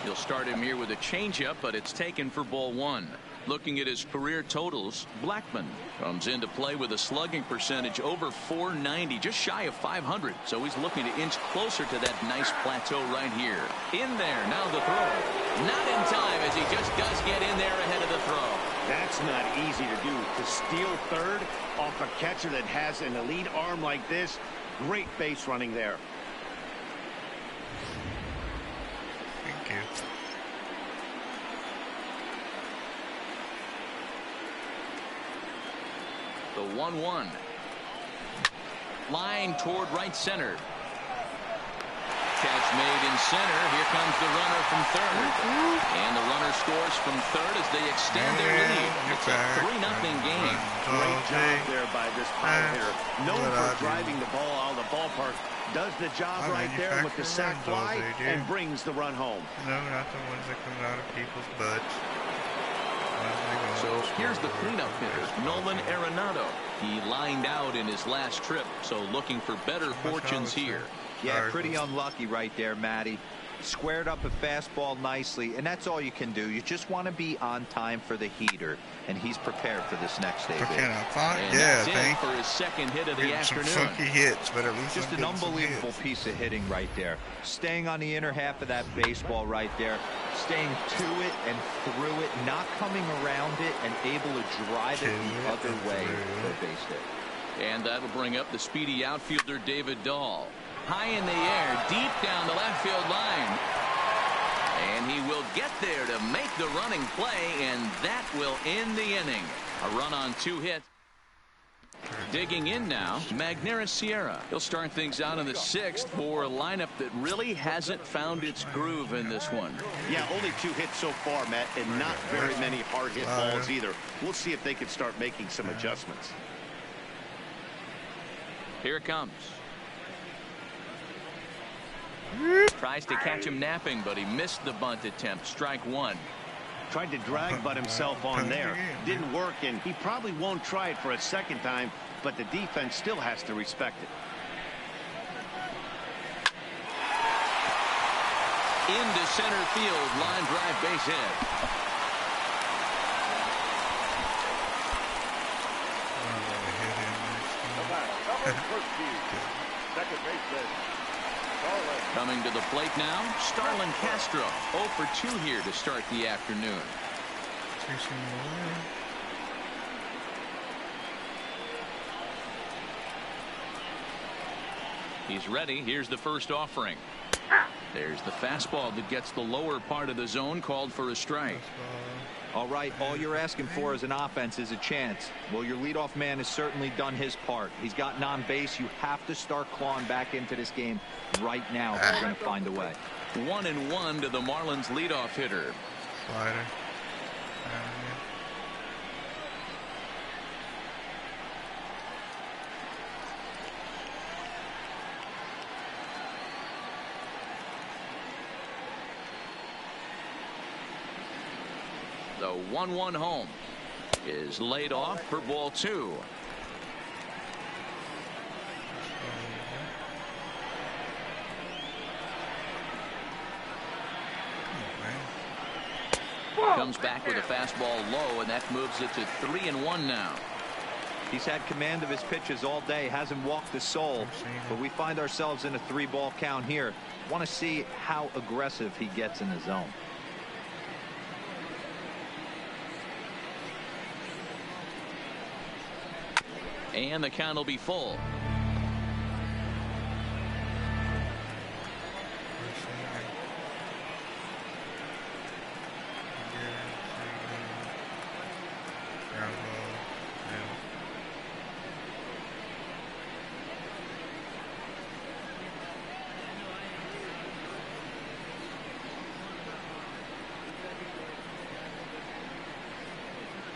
You'll start him here with a changeup, but it's taken for ball one. Looking at his career totals, Blackmon comes into play with a slugging percentage over .490, just shy of .500. So he's looking to inch closer to that nice plateau right here. In there, now the throw. Not in time, as he just does get in there ahead of the throw. That's not easy to do. To steal third off a catcher that has an elite arm like this, great base running there. Thank you. The 1-1. Line toward right center. Catch made in center. Here comes the runner from third. And the runner scores from third as they extend their lead. It's a 3-0 game. Great job there by this power hitter. Known for driving the ball out of the ballpark. Does the job right there with the sac fly and brings the run home. No, not the ones that come out of people's butts. So here's the cleanup hitter, Nolan Arenado. He lined out in his last trip, so looking for better fortunes here. Yeah, pretty unlucky right there, Matty. Squared up a fastball nicely, and that's all you can do. You just want to be on time for the heater, and he's prepared for this next day. And yeah, that's in for his second hit of the afternoon. Some funky hits, but at least just an unbelievable piece of hitting right there. Staying on the inner half of that baseball right there, staying to it and through it, not coming around it, and able to drive it the other way for a base hit. And that'll bring up the speedy outfielder David Dahl. High in the air, deep down the left field line. And he will get there to make the running play, and that will end the inning. A run on 2 hits. Digging in now, Magneuris Sierra. He'll start things out in the 6th for a lineup that really hasn't found its groove in this one. Yeah, only 2 hits so far, Matt, and not very many hard hit balls either. We'll see if they can start making some adjustments. Here it comes. Tries to catch him napping, but he missed the bunt attempt. Strike one. Tried to drag but himself on there. Didn't work, and he probably won't try it for a second time, but the defense still has to respect it. Into center field, line drive, base hit. second baseman, Starlin. Coming to the plate now, Starlin Castro. 0 for 2 here to start the afternoon. He's ready. Here's the first offering. There's the fastball that gets the lower part of the zone, called for a strike. All right, all you're asking for as an offense is a chance. Well, your leadoff man has certainly done his part. He's gotten on base. You have to start clawing back into this game right now if you're going to find a way. 1-1 to the Marlins leadoff hitter. Slider. The 1-1 home is laid off for ball 2. Comes back with a fastball low, and that moves it to 3-1 now. He's had command of his pitches all day, hasn't walked a soul, but we find ourselves in a 3-ball count here. Want to see how aggressive he gets in the zone. And the count will be full.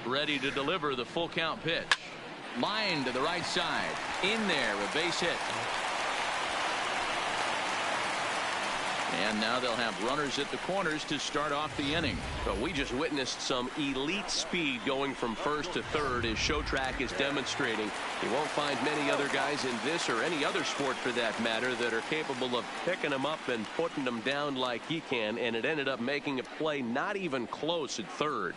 Ready to deliver the full count pitch. Line to the right side. In there, a base hit. And now they'll have runners at the corners to start off the inning. But we just witnessed some elite speed going from first to third, as Showtrack is demonstrating. You won't find many other guys in this or any other sport for that matter that are capable of picking them up and putting them down like he can, and it ended up making a play not even close at third.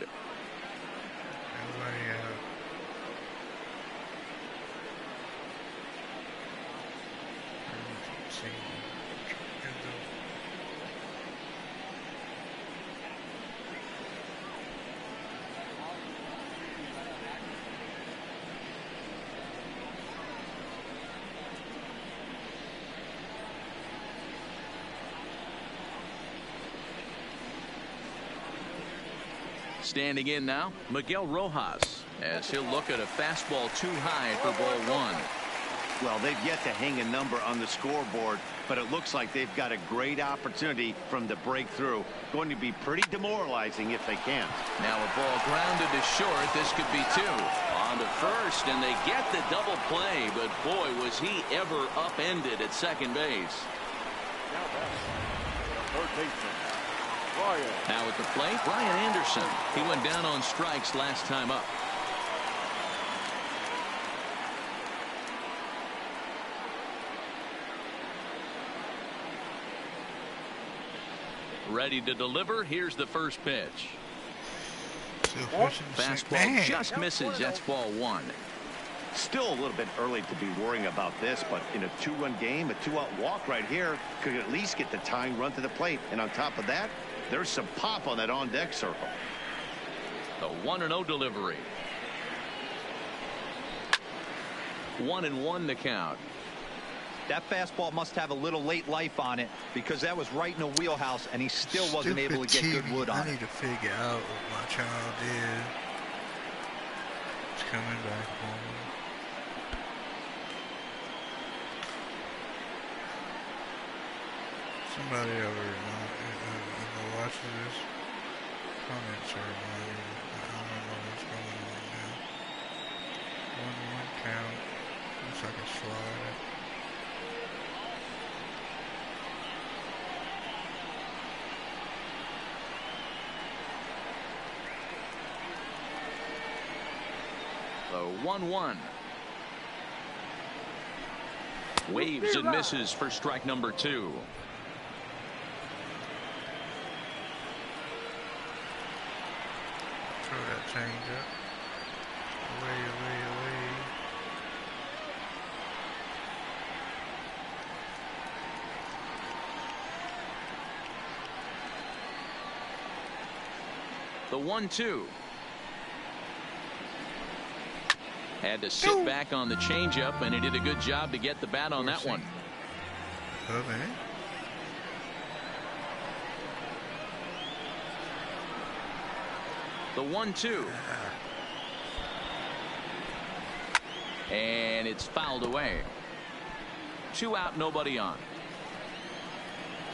Standing in now, Miguel Rojas, as he'll look at a fastball too high for ball 1. Well, they've yet to hang a number on the scoreboard, but it looks like they've got a great opportunity from the breakthrough. Going to be pretty demoralizing if they can. Now a ball grounded to short. This could be 2. On to first, and they get the double play, but boy, was he ever upended at second base. Now that's third baseman, Brian. Now at the plate, Brian Anderson. He went down on strikes last time up. Ready to deliver. Here's the first pitch. Fastball just misses. That's ball 1. Still a little bit early to be worrying about this, but in a 2-run game, a 2-out walk right here could at least get the tying run to the plate. And on top of that, there's some pop on that on-deck circle. The 1-0 delivery. 1-1 the count. That fastball must have a little late life on it, because that was right in the wheelhouse, and he still wasn't able to get good wood on it. I need to figure out what my child did. It's coming back home. Somebody over watching this comments are reminding me. I don't know what's going on now. 1-1 count. Looks like a slider. The 1-1. Waves and misses for strike number 2. Throw that change up. Away, away, away. The 1-2. Had to sit back on the changeup, and he did a good job to get the bat on that one. Okay. The 1-2. And it's fouled away. 2 out, nobody on.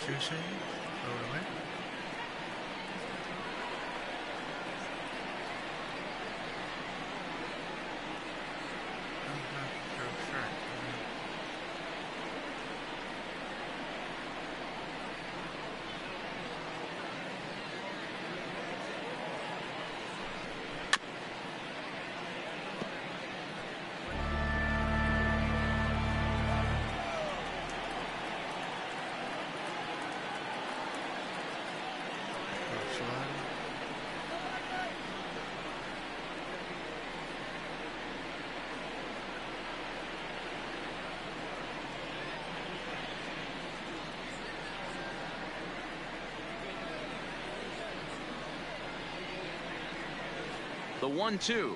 2 saves. Throw it away. The 1-2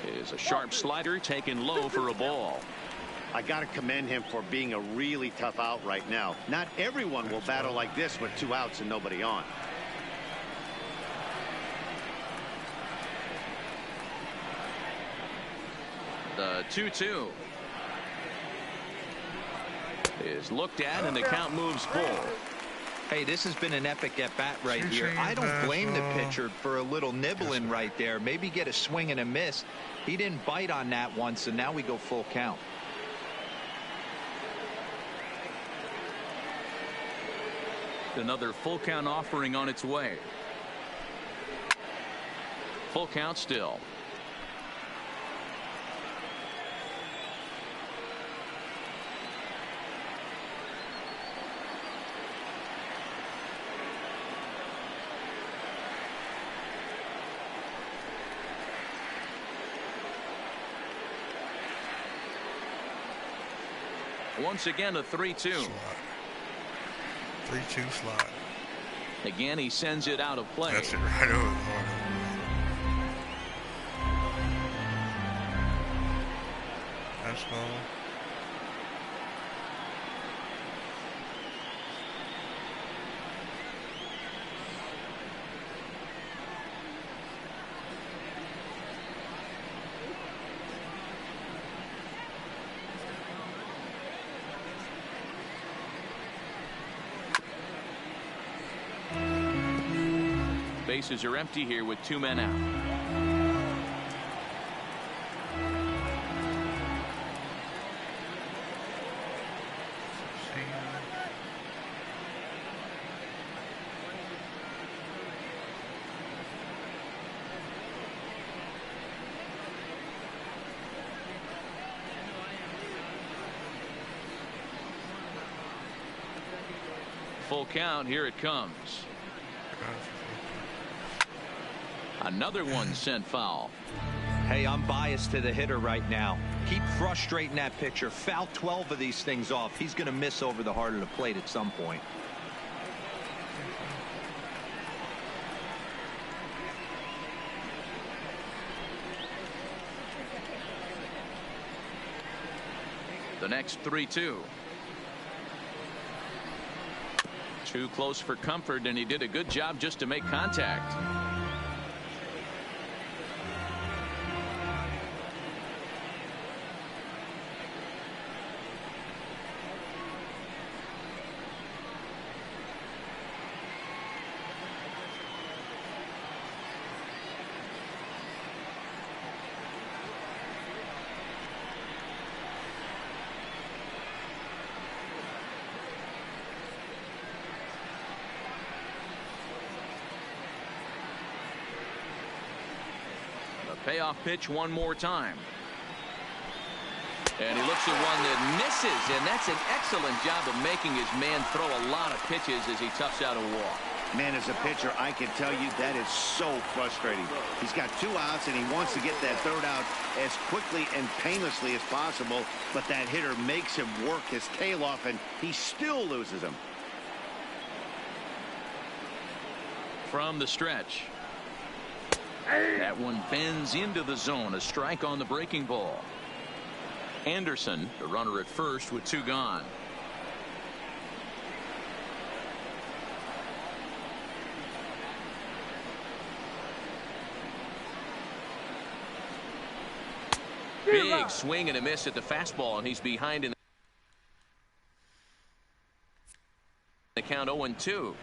is a sharp slider taken low for a ball. I got to commend him for being a really tough out right now. Not everyone will battle like this with 2 outs and nobody on. The 2-2 is looked at, and the count moves full. Hey, this has been an epic at-bat right here. I don't blame the pitcher for a little nibbling right there. Maybe get a swing and a miss. He didn't bite on that one, so now we go full count. Another full count offering on its way. Full count still. Once again, a 3-2. 3-2 slide. Again, he sends it out of play. That's it right over the heart. That's all. Bases are empty here with 2 men out. Full count. Here it comes. Another one sent foul. Hey, I'm biased to the hitter right now. Keep frustrating that pitcher. Foul 12 of these things off. He's going to miss over the heart of the plate at some point. The next 3-2. Too close for comfort, and he did a good job just to make contact. Payoff pitch one more time. And he looks at one that misses, and that's an excellent job of making his man throw a lot of pitches as he toughs out a walk. Man, as a pitcher, I can tell you that is so frustrating. He's got 2 outs, and he wants to get that 3rd out as quickly and painlessly as possible, but that hitter makes him work his tail off, and he still loses him. from the stretch. That one bends into the zone. A strike on the breaking ball. Anderson, the runner at first with 2 gone. Big swing and a miss at the fastball, and he's behind in the count 0-2.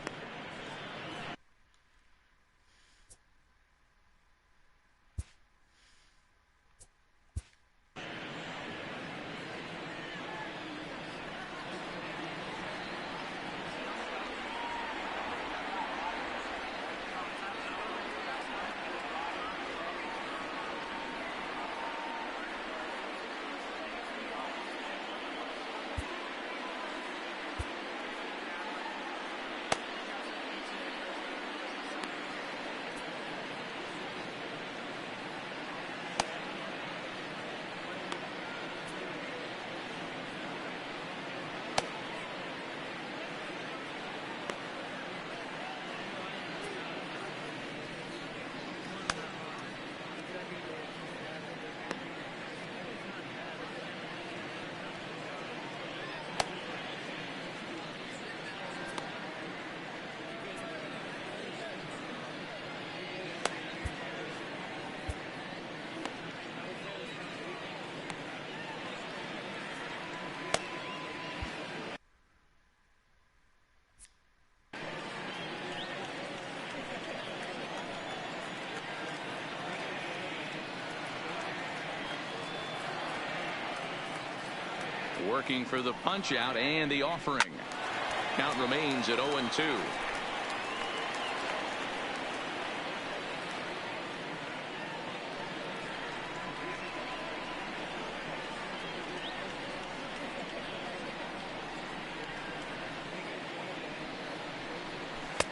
Working for the punch out and the offering. Count remains at 0-2.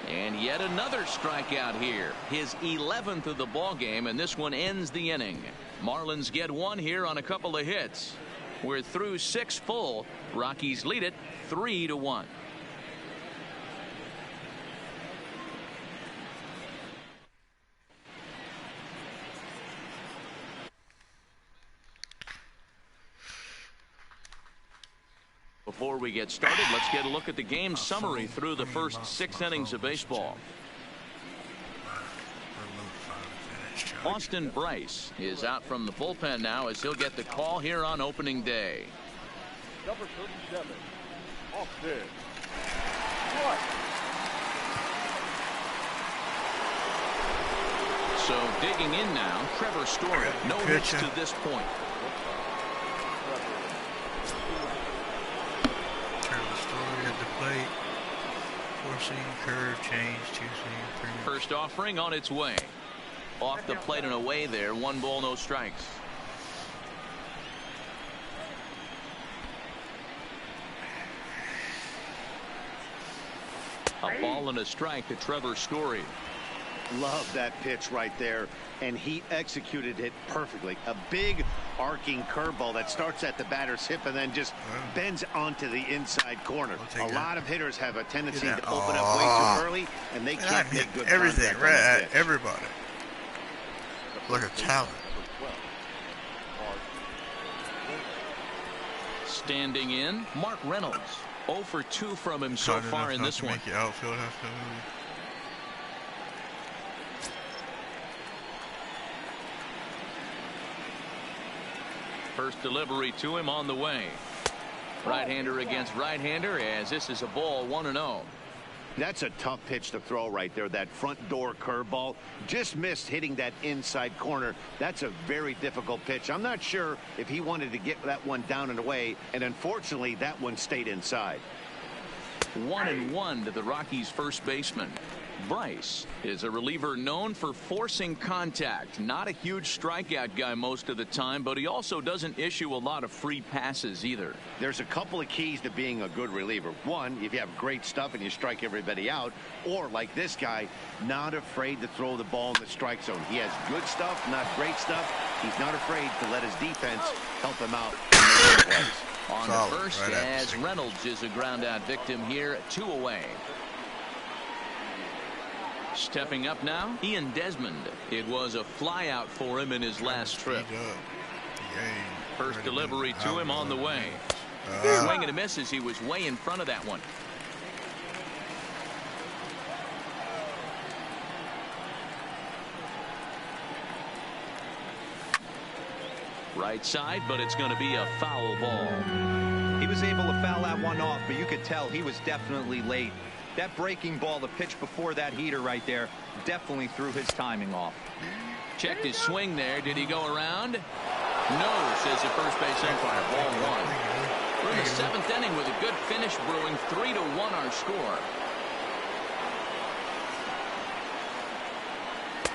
And yet another strikeout here. His 11th of the ball game, and this one ends the inning. Marlins get one here on a couple of hits. We're through 6 full. Rockies lead it 3-1. Before we get started, let's get a look at the game summary through the first 6 innings of baseball. Austin Brice is out from the bullpen now as he'll get the call here on opening day. Number 37, Austin Brice. So digging in now, Trevor Story. No hits to this point. Trevor Story at the plate. 4-seam curve change, 2-seam. First offering on its way. Off the plate and away there. 1 ball, no strikes. A ball and a strike to Trevor Story. Love that pitch right there, and he executed it perfectly. A big arcing curveball that starts at the batter's hip and then just bends onto the inside corner. A lot of hitters have a tendency to open up way too early, and they can't make good everything contact right on the at pitch. everybody. Look at talent. Standing in, Mark Reynolds. 0 for 2 from him so far in this one. Make your outfield have to move. First delivery to him on the way. Right-hander against right-hander as this is a ball 1-0. That's a tough pitch to throw right there. That front door curveball just missed hitting that inside corner. That's a very difficult pitch. I'm not sure if he wanted to get that one down and away, and unfortunately that one stayed inside. 1-1 to the Rockies' first baseman. Brice is a reliever known for forcing contact. Not a huge strikeout guy most of the time, but he also doesn't issue a lot of free passes either. There's a couple of keys to being a good reliever. One, if you have great stuff and you strike everybody out, or like this guy, not afraid to throw the ball in the strike zone. He has good stuff, not great stuff. He's not afraid to let his defense help him out and make plays. On the first, as Reynolds is a ground out victim here, 2 away. Stepping up now, Ian Desmond. It was a flyout for him in his last trip. First delivery to him on the way. Swing and a miss as he was way in front of that one. Right side, but it's going to be a foul ball. He was able to foul that one off, but you could tell he was definitely late. That breaking ball, the pitch before that heater right there, definitely threw his timing off. Checked his swing there. Did he go around? No, says the first base umpire. Ball one. We're in the 7th inning with a good finish brewing. 3-1 our score.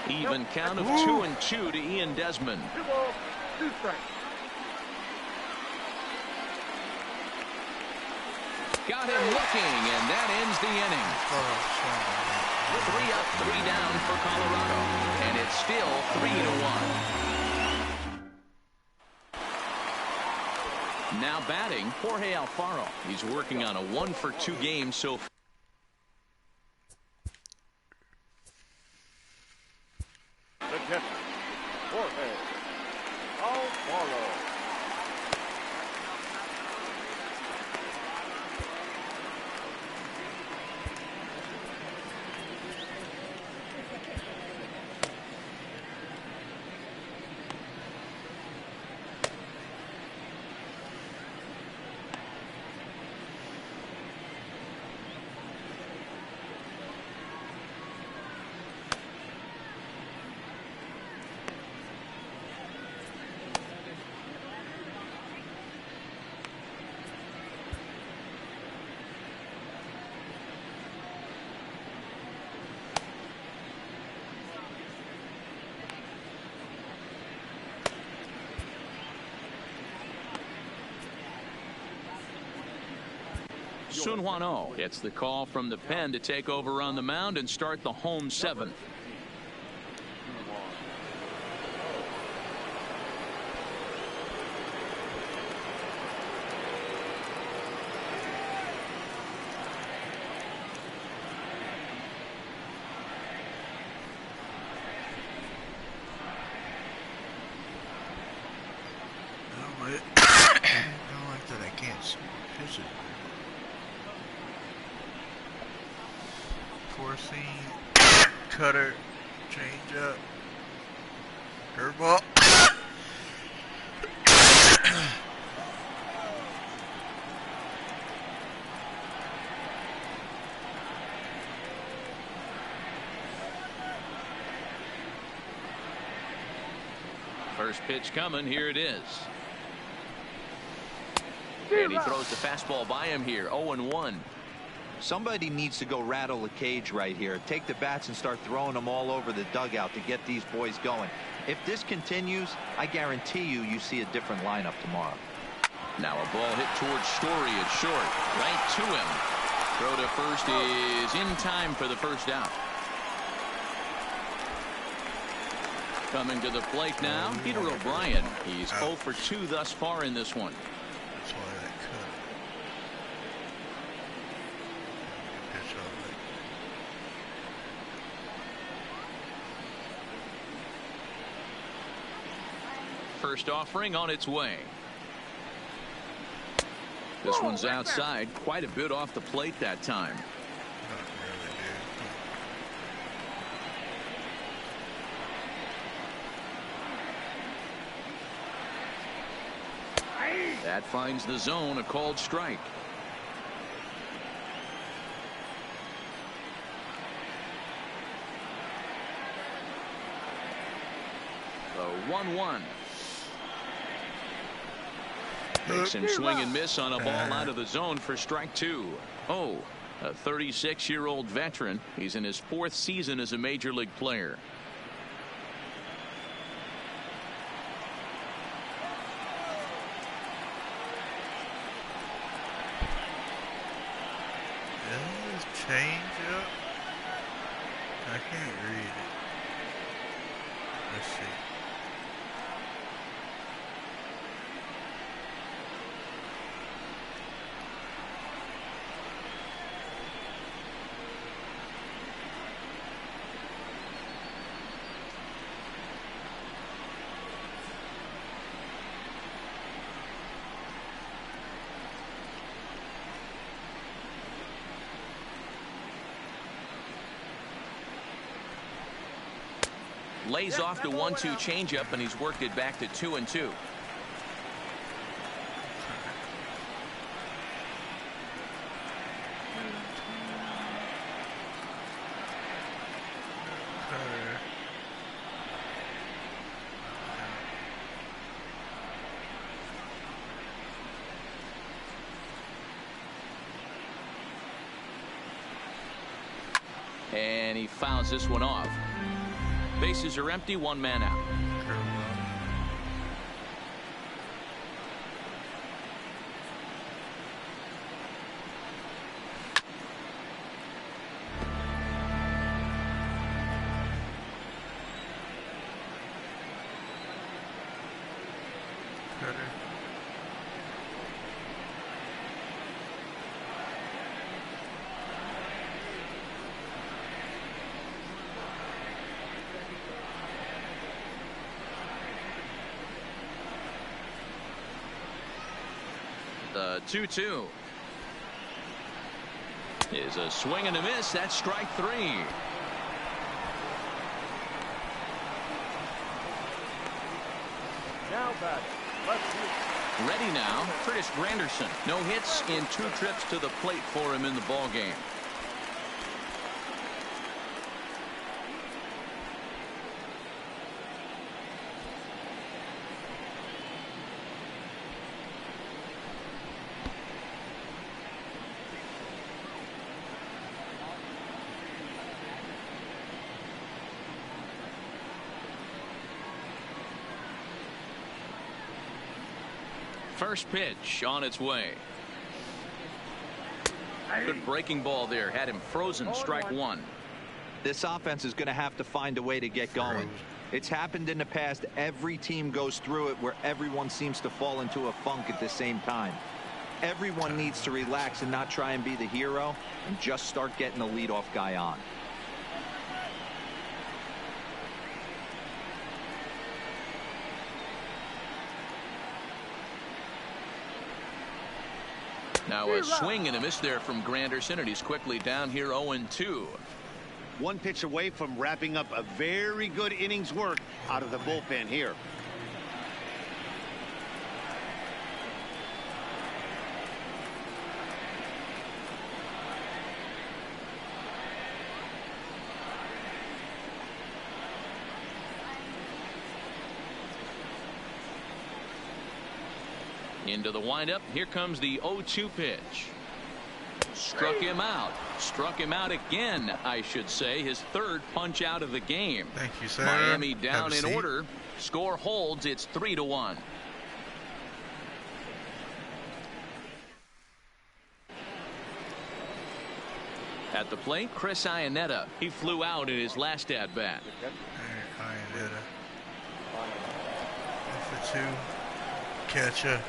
Even count of 2-2 to Ian Desmond. Got him looking, and that ends the inning. 3 up, 3 down for Colorado, and it's still 3-1. Now batting, Jorge Alfaro. He's working on a 1-for-2 game so far. The catcher, Jorge Alfaro. Sun Hwan Oh gets the call from the pen to take over on the mound and start the home 7th. Cutter, change up, curveball. First pitch coming. Here it is. And he throws the fastball by him here. 0-1. Somebody needs to go rattle the cage right here. Take the bats and start throwing them all over the dugout to get these boys going. If this continues, I guarantee you see a different lineup tomorrow. Now a ball hit towards Story at short. Right to him. Throw to first is in time for the first out. Coming to the plate now, Peter O'Brien. He's 0 for 2 thus far in this one. That's why that cut. First offering on its way. This one's outside, quite a bit off the plate that time. That finds the zone, a called strike. The 1-1. Makes him swing and miss on a ball out of the zone for strike 2. Oh, a 36-year-old veteran. He's in his 4th season as a major league player. Change up. I can't read it. Let's see. lays off the 1-2 changeup, and he's worked it back to 2-2. And he fouls this one off. Bases are empty, one man out. The 2-2 is a swing and a miss. That's strike 3. Now batting, left field. Ready now, Curtis Granderson. No hits in 2 trips to the plate for him in the ball game. First pitch on its way. Good breaking ball there. Had him frozen. Strike 1. This offense is going to have to find a way to get going. It's happened in the past. Every team goes through it where everyone seems to fall into a funk at the same time. Everyone needs to relax and not try and be the hero and just start getting the leadoff guy on. Now a swing and a miss there from Granderson, and he's quickly down here 0-2. One pitch away from wrapping up a very good innings work out of the bullpen here. Into the windup. Here comes the 0-2 pitch. Struck him out. Struck him out again, I should say. His 3rd punch out of the game. Thank you, sir. Miami down in order. Score holds. It's 3-1. At the plate, Chris Iannetta. He flew out in his last at bat. Iannetta. 1-for-2. Catcher.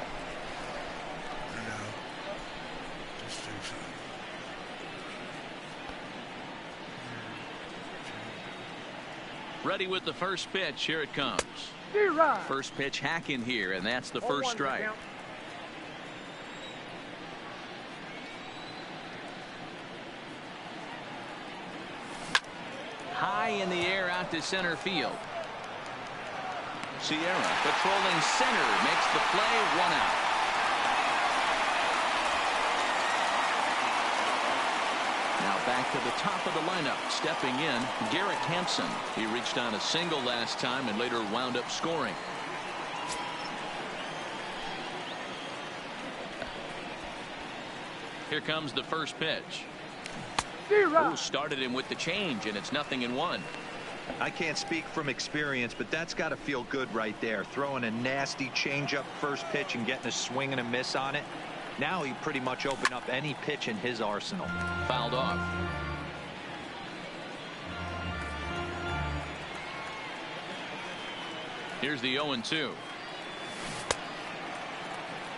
Ready with the first pitch. Here it comes. First pitch hack in here, and that's the first strike. High in the air out to center field. Sierra patrolling center makes the play. 1 out. Now back to the top of the lineup. Stepping in, Garrett Hampson. He reached on a single last time and later wound up scoring. Here comes the first pitch. Who started him with the change, and it's 0-1. I can't speak from experience, but that's got to feel good right there. Throwing a nasty changeup first pitch and getting a swing and a miss on it. Now he pretty much opened up any pitch in his arsenal. Fouled off. Here's the 0-2.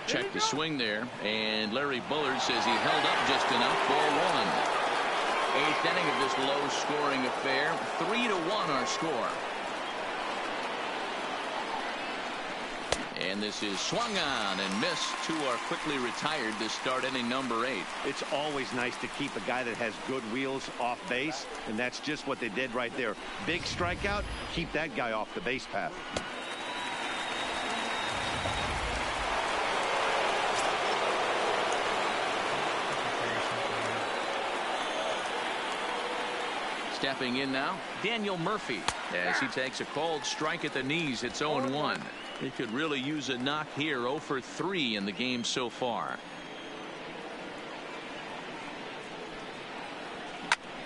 Check the swing there, and Larry Bullard says he held up just enough. Ball 1. 8th inning of this low-scoring affair. 3-1 our score. And this is swung on and missed. Two are quickly retired to start inning number 8. It's always nice to keep a guy that has good wheels off base, and that's just what they did right there. Big strikeout, keep that guy off the base path. Stepping in now, Daniel Murphy, as he takes a cold strike at the knees. It's 0-1. He could really use a knock here. 0 for 3 in the game so far.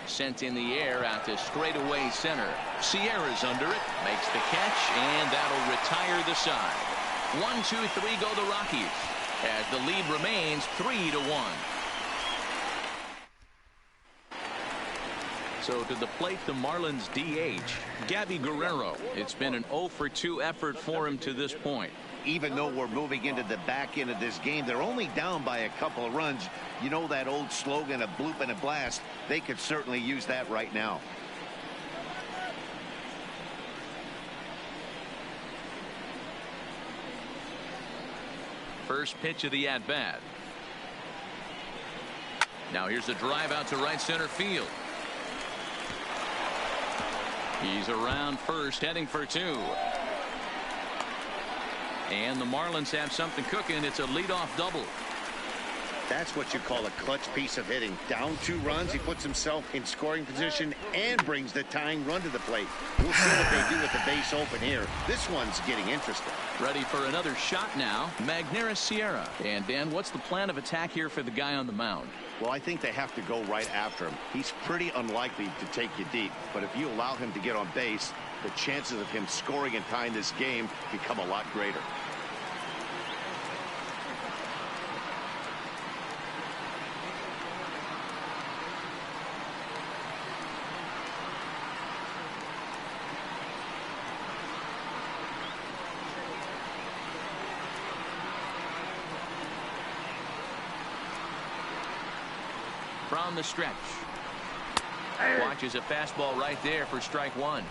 Sent in the air out to straightaway center. Sierra's under it, makes the catch, and that'll retire the side. 1-2-3 go the Rockies, as the lead remains 3-1. So to the plate, the Marlins DH, Gabby Guerrero. It's been an 0 for 2 effort for him to this point. Even though we're moving into the back end of this game, they're only down by a couple of runs. You know that old slogan, a bloop and a blast. They could certainly use that right now. First pitch of the at-bat. Now here's a drive out to right center field. He's around first, heading for 2. And the Marlins have something cooking. It's a leadoff double. That's what you call a clutch piece of hitting. Down 2 runs, he puts himself in scoring position and brings the tying run to the plate. We'll see what they do with the base open here. This one's getting interesting. Ready for another shot now, Magneuris Sierra. And Dan, what's the plan of attack here for the guy on the mound? Well, I think they have to go right after him. He's pretty unlikely to take you deep, but if you allow him to get on base, the chances of him scoring and tying this game become a lot greater. From the stretch. Watches a fastball right there for strike 1.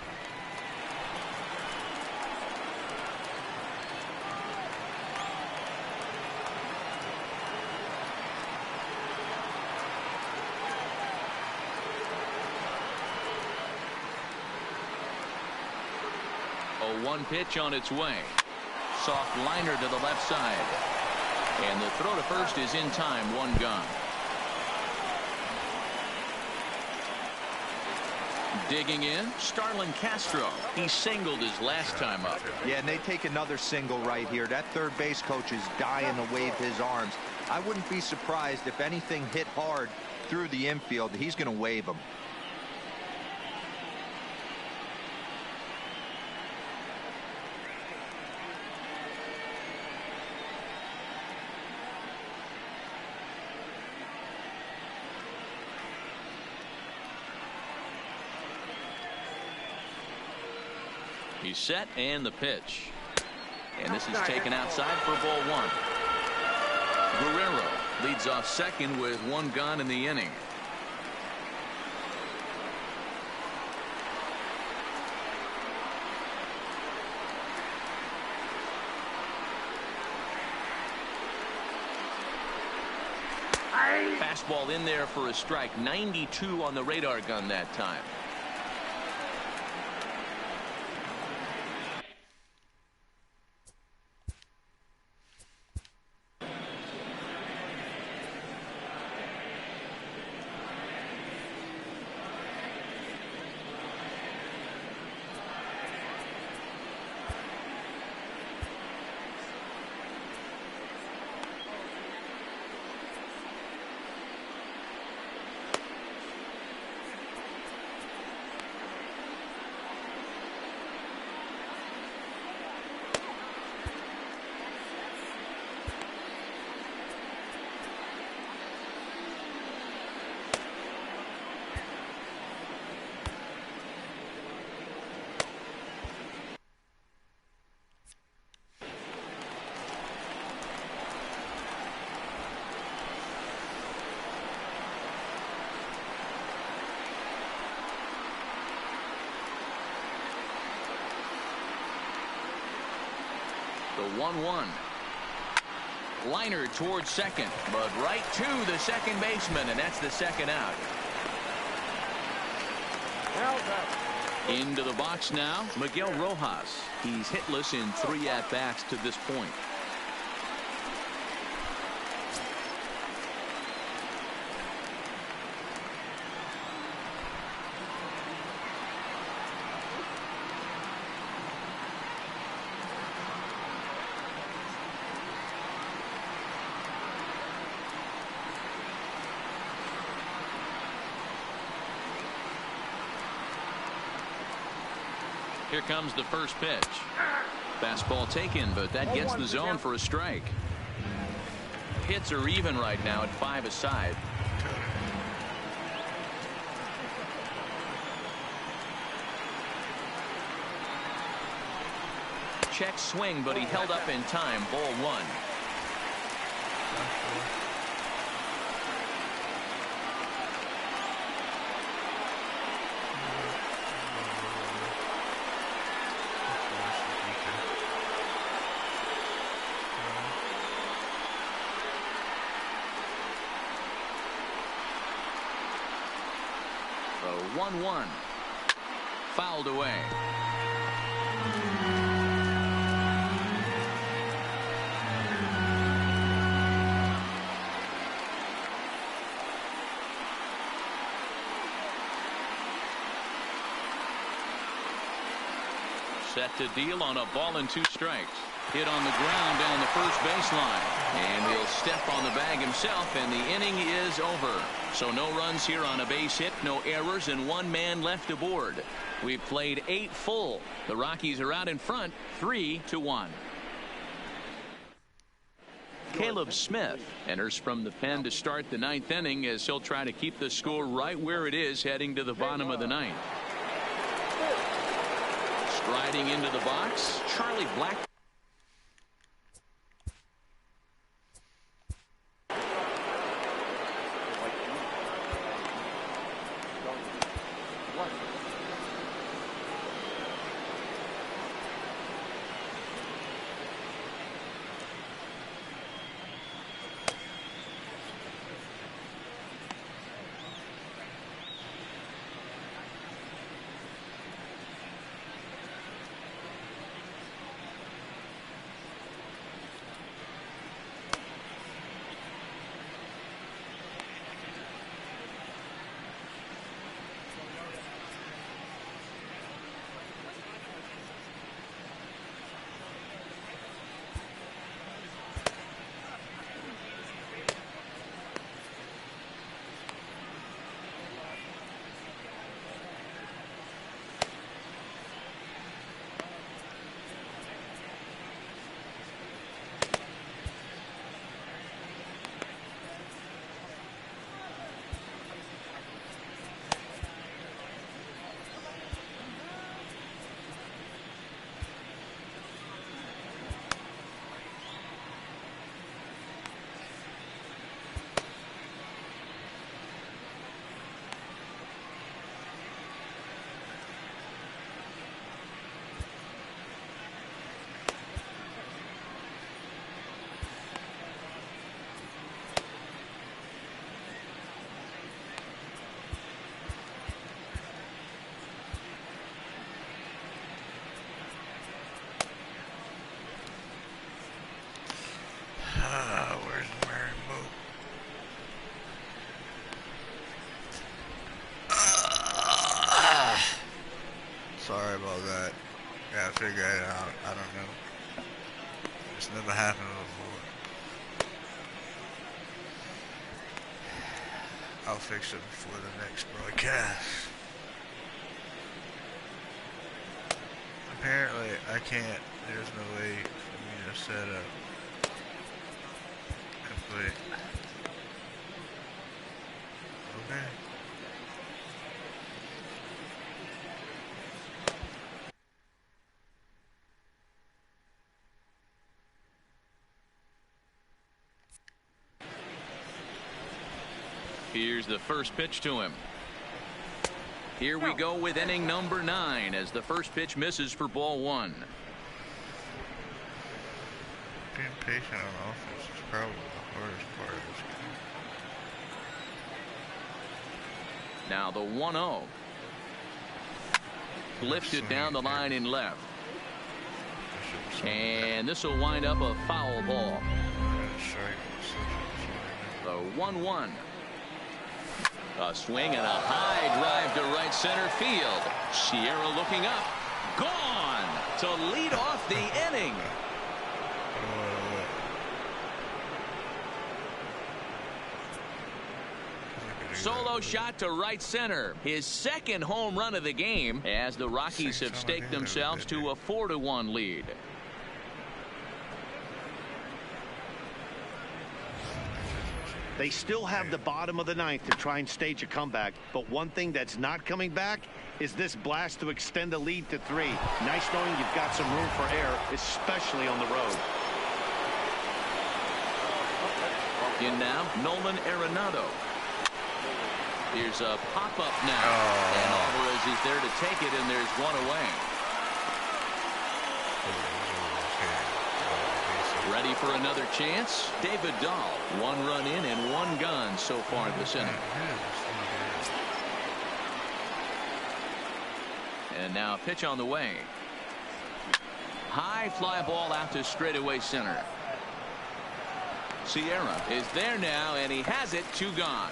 A 1 pitch on its way. Soft liner to the left side. And the throw to first is in time. 1 gone. Digging in, Starlin Castro. He singled his last time up. Yeah, and they take another single right here. That third base coach is dying to wave his arms. I wouldn't be surprised if anything hit hard through the infield. He's going to wave them. He's set, and the pitch. And this is taken outside for ball 1. Guerrero leads off second with 1 gone in the inning. Fastball in there for a strike. 92 on the radar gun that time. The 1-1. Liner towards second, but right to the second baseman, and that's the second out. Into the box now, Miguel Rojas. He's hitless in 3 at-bats to this point. Here comes the first pitch. Fastball taken, but that gets the zone for a strike. Hits are even right now at 5 aside. Check swing, but he held up in time. Ball 1. The 1-1. Fouled away. Set to deal on a ball and 2 strikes. Hit on the ground down the first baseline. And he'll step on the bag himself, and the inning is over. So no runs here on a base hit, no errors, and 1 man left aboard. We've played 8 full. The Rockies are out in front, 3-1. Caleb Smith enters from the pen to start the 9th inning as he'll try to keep the score right where it is heading to the bottom of the 9th. Striding into the box, Charlie Black. Where's the remote? Sorry about that. Gotta figure it out. I don't know. It's never happened before. I'll fix it before the next broadcast. Apparently, I can't. There's no way for me to set up and put it. Okay. Here's the first pitch to him. Here we go with inning number 9 as the first pitch misses for ball 1. Being patient on offense is probably the hardest part of this game. Now the 1-0. Lifted down the line in left. And this will wind up a foul ball. The 1-1. A swing and a high drive to right center field. Sierra looking up. Gone to lead off the inning. Solo shot to right center. His second home run of the game as the Rockies have staked themselves to a 4-1 lead. They still have the bottom of the ninth to try and stage a comeback, but one thing that's not coming back is this blast to extend the lead to 3. Nice knowing you've got some room for error, especially on the road. In now, Nolan Arenado. Here's a pop-up now. And Alvarez is there to take it, and there's one away. Ready for another chance? David Dahl. 1 run in and 1 gone so far this inning. And now a pitch on the way. High fly ball out to straightaway center. Sierra is there now, and he has it. 2 gone.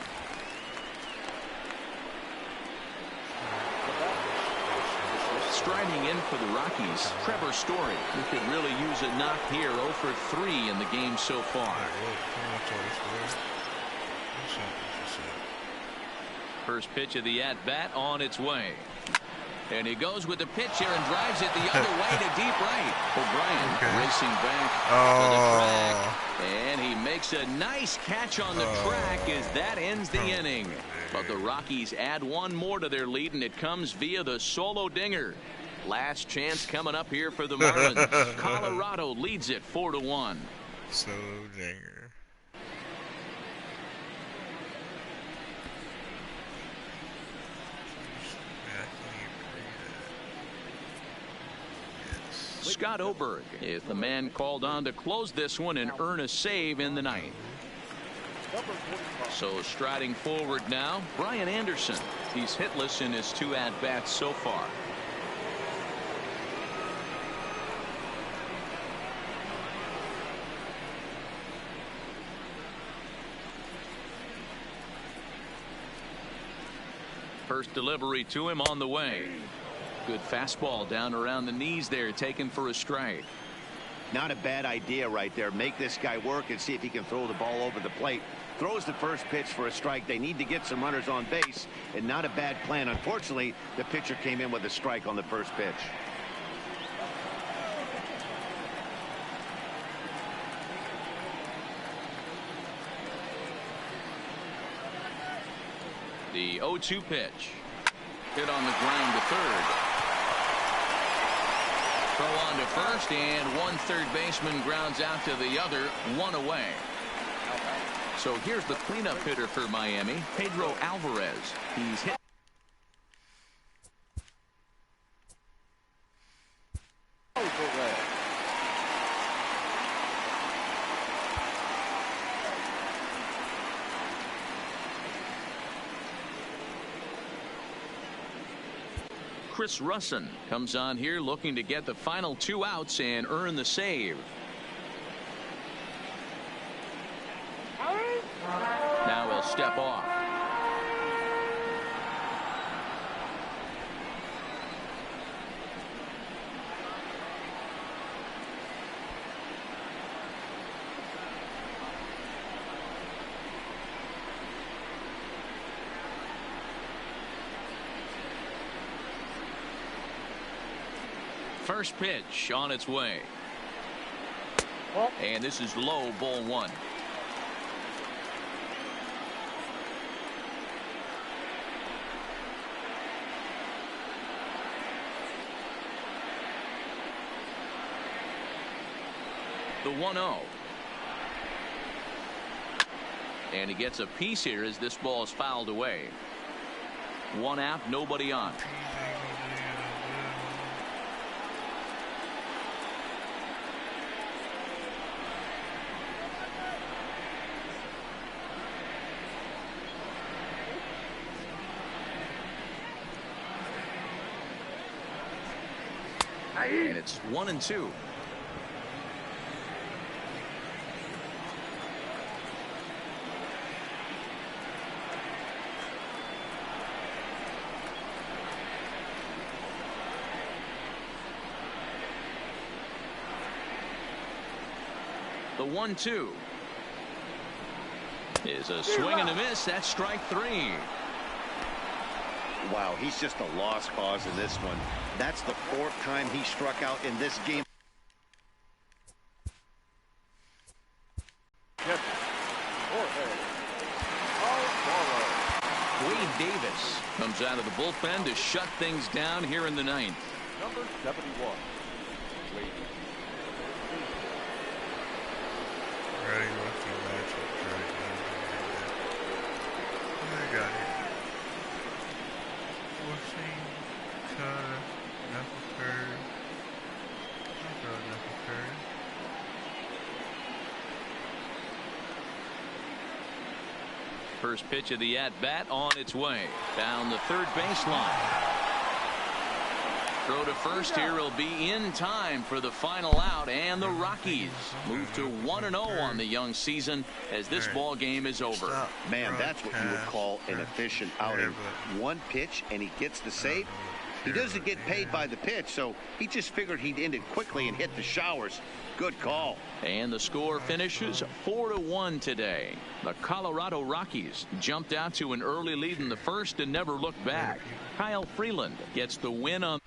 Striding in for the Rockies, Trevor Story, who could really use a knock here. 0 for 3 in the game so far. First pitch of the at-bat on its way. And he goes with the pitch here and drives it the other way to deep right. O'Brien racing back to the track. And he makes a nice catch on the track as that ends the inning. But the Rockies add 1 more to their lead, and it comes via the solo dinger. Last chance coming up here for the Marlins. Colorado leads it 4-1. Solo dinger. Scott Oberg is the man called on to close this one and earn a save in the ninth. So striding forward now, Brian Anderson. He's hitless in his 2 at-bats so far. First delivery to him on the way. Good fastball down around the knees there, taken for a strike. Not a bad idea right there. Make this guy work and see if he can throw the ball over the plate. Throws the first pitch for a strike. They need to get some runners on base, and not a bad plan. Unfortunately, the pitcher came in with a strike on the first pitch. The 0-2 pitch. Hit on the ground to third. Throw on to first, and 1 third baseman grounds out to the other. 1 away. So here's the cleanup hitter for Miami, Pedro Alvarez. He's hit. Chris Russin comes on here looking to get the final 2 outs and earn the save. Now he'll step off. First pitch on its way. And this is low, ball 1. The 1-0. And he gets a piece here as this ball is fouled away. 1 out, nobody on. And it's 1-2. The 1-2 is a swing and a miss. That's strike 3. Wow, he's just a lost cause in this one. That's the 4th time he struck out in this game. Wade Davis comes out of the bullpen to shut things down here in the 9th. Number 71. Wade. Ready looking matchup right now. I got it. Forcing, Cutter, Knuckle Curve. I'll throw a Knuckle Curve. First pitch of the at-bat on its way down the third baseline. Throw to first here will be in time for the final out, and the Rockies move to 1-0 on the young season as this ball game is over. Man, that's what you would call an efficient outing. One pitch and he gets the save. He doesn't get paid by the pitch, so he just figured he'd end it quickly and hit the showers. Good call. And the score finishes 4-1 today. The Colorado Rockies jumped out to an early lead in the first and never looked back. Kyle Freeland gets the win on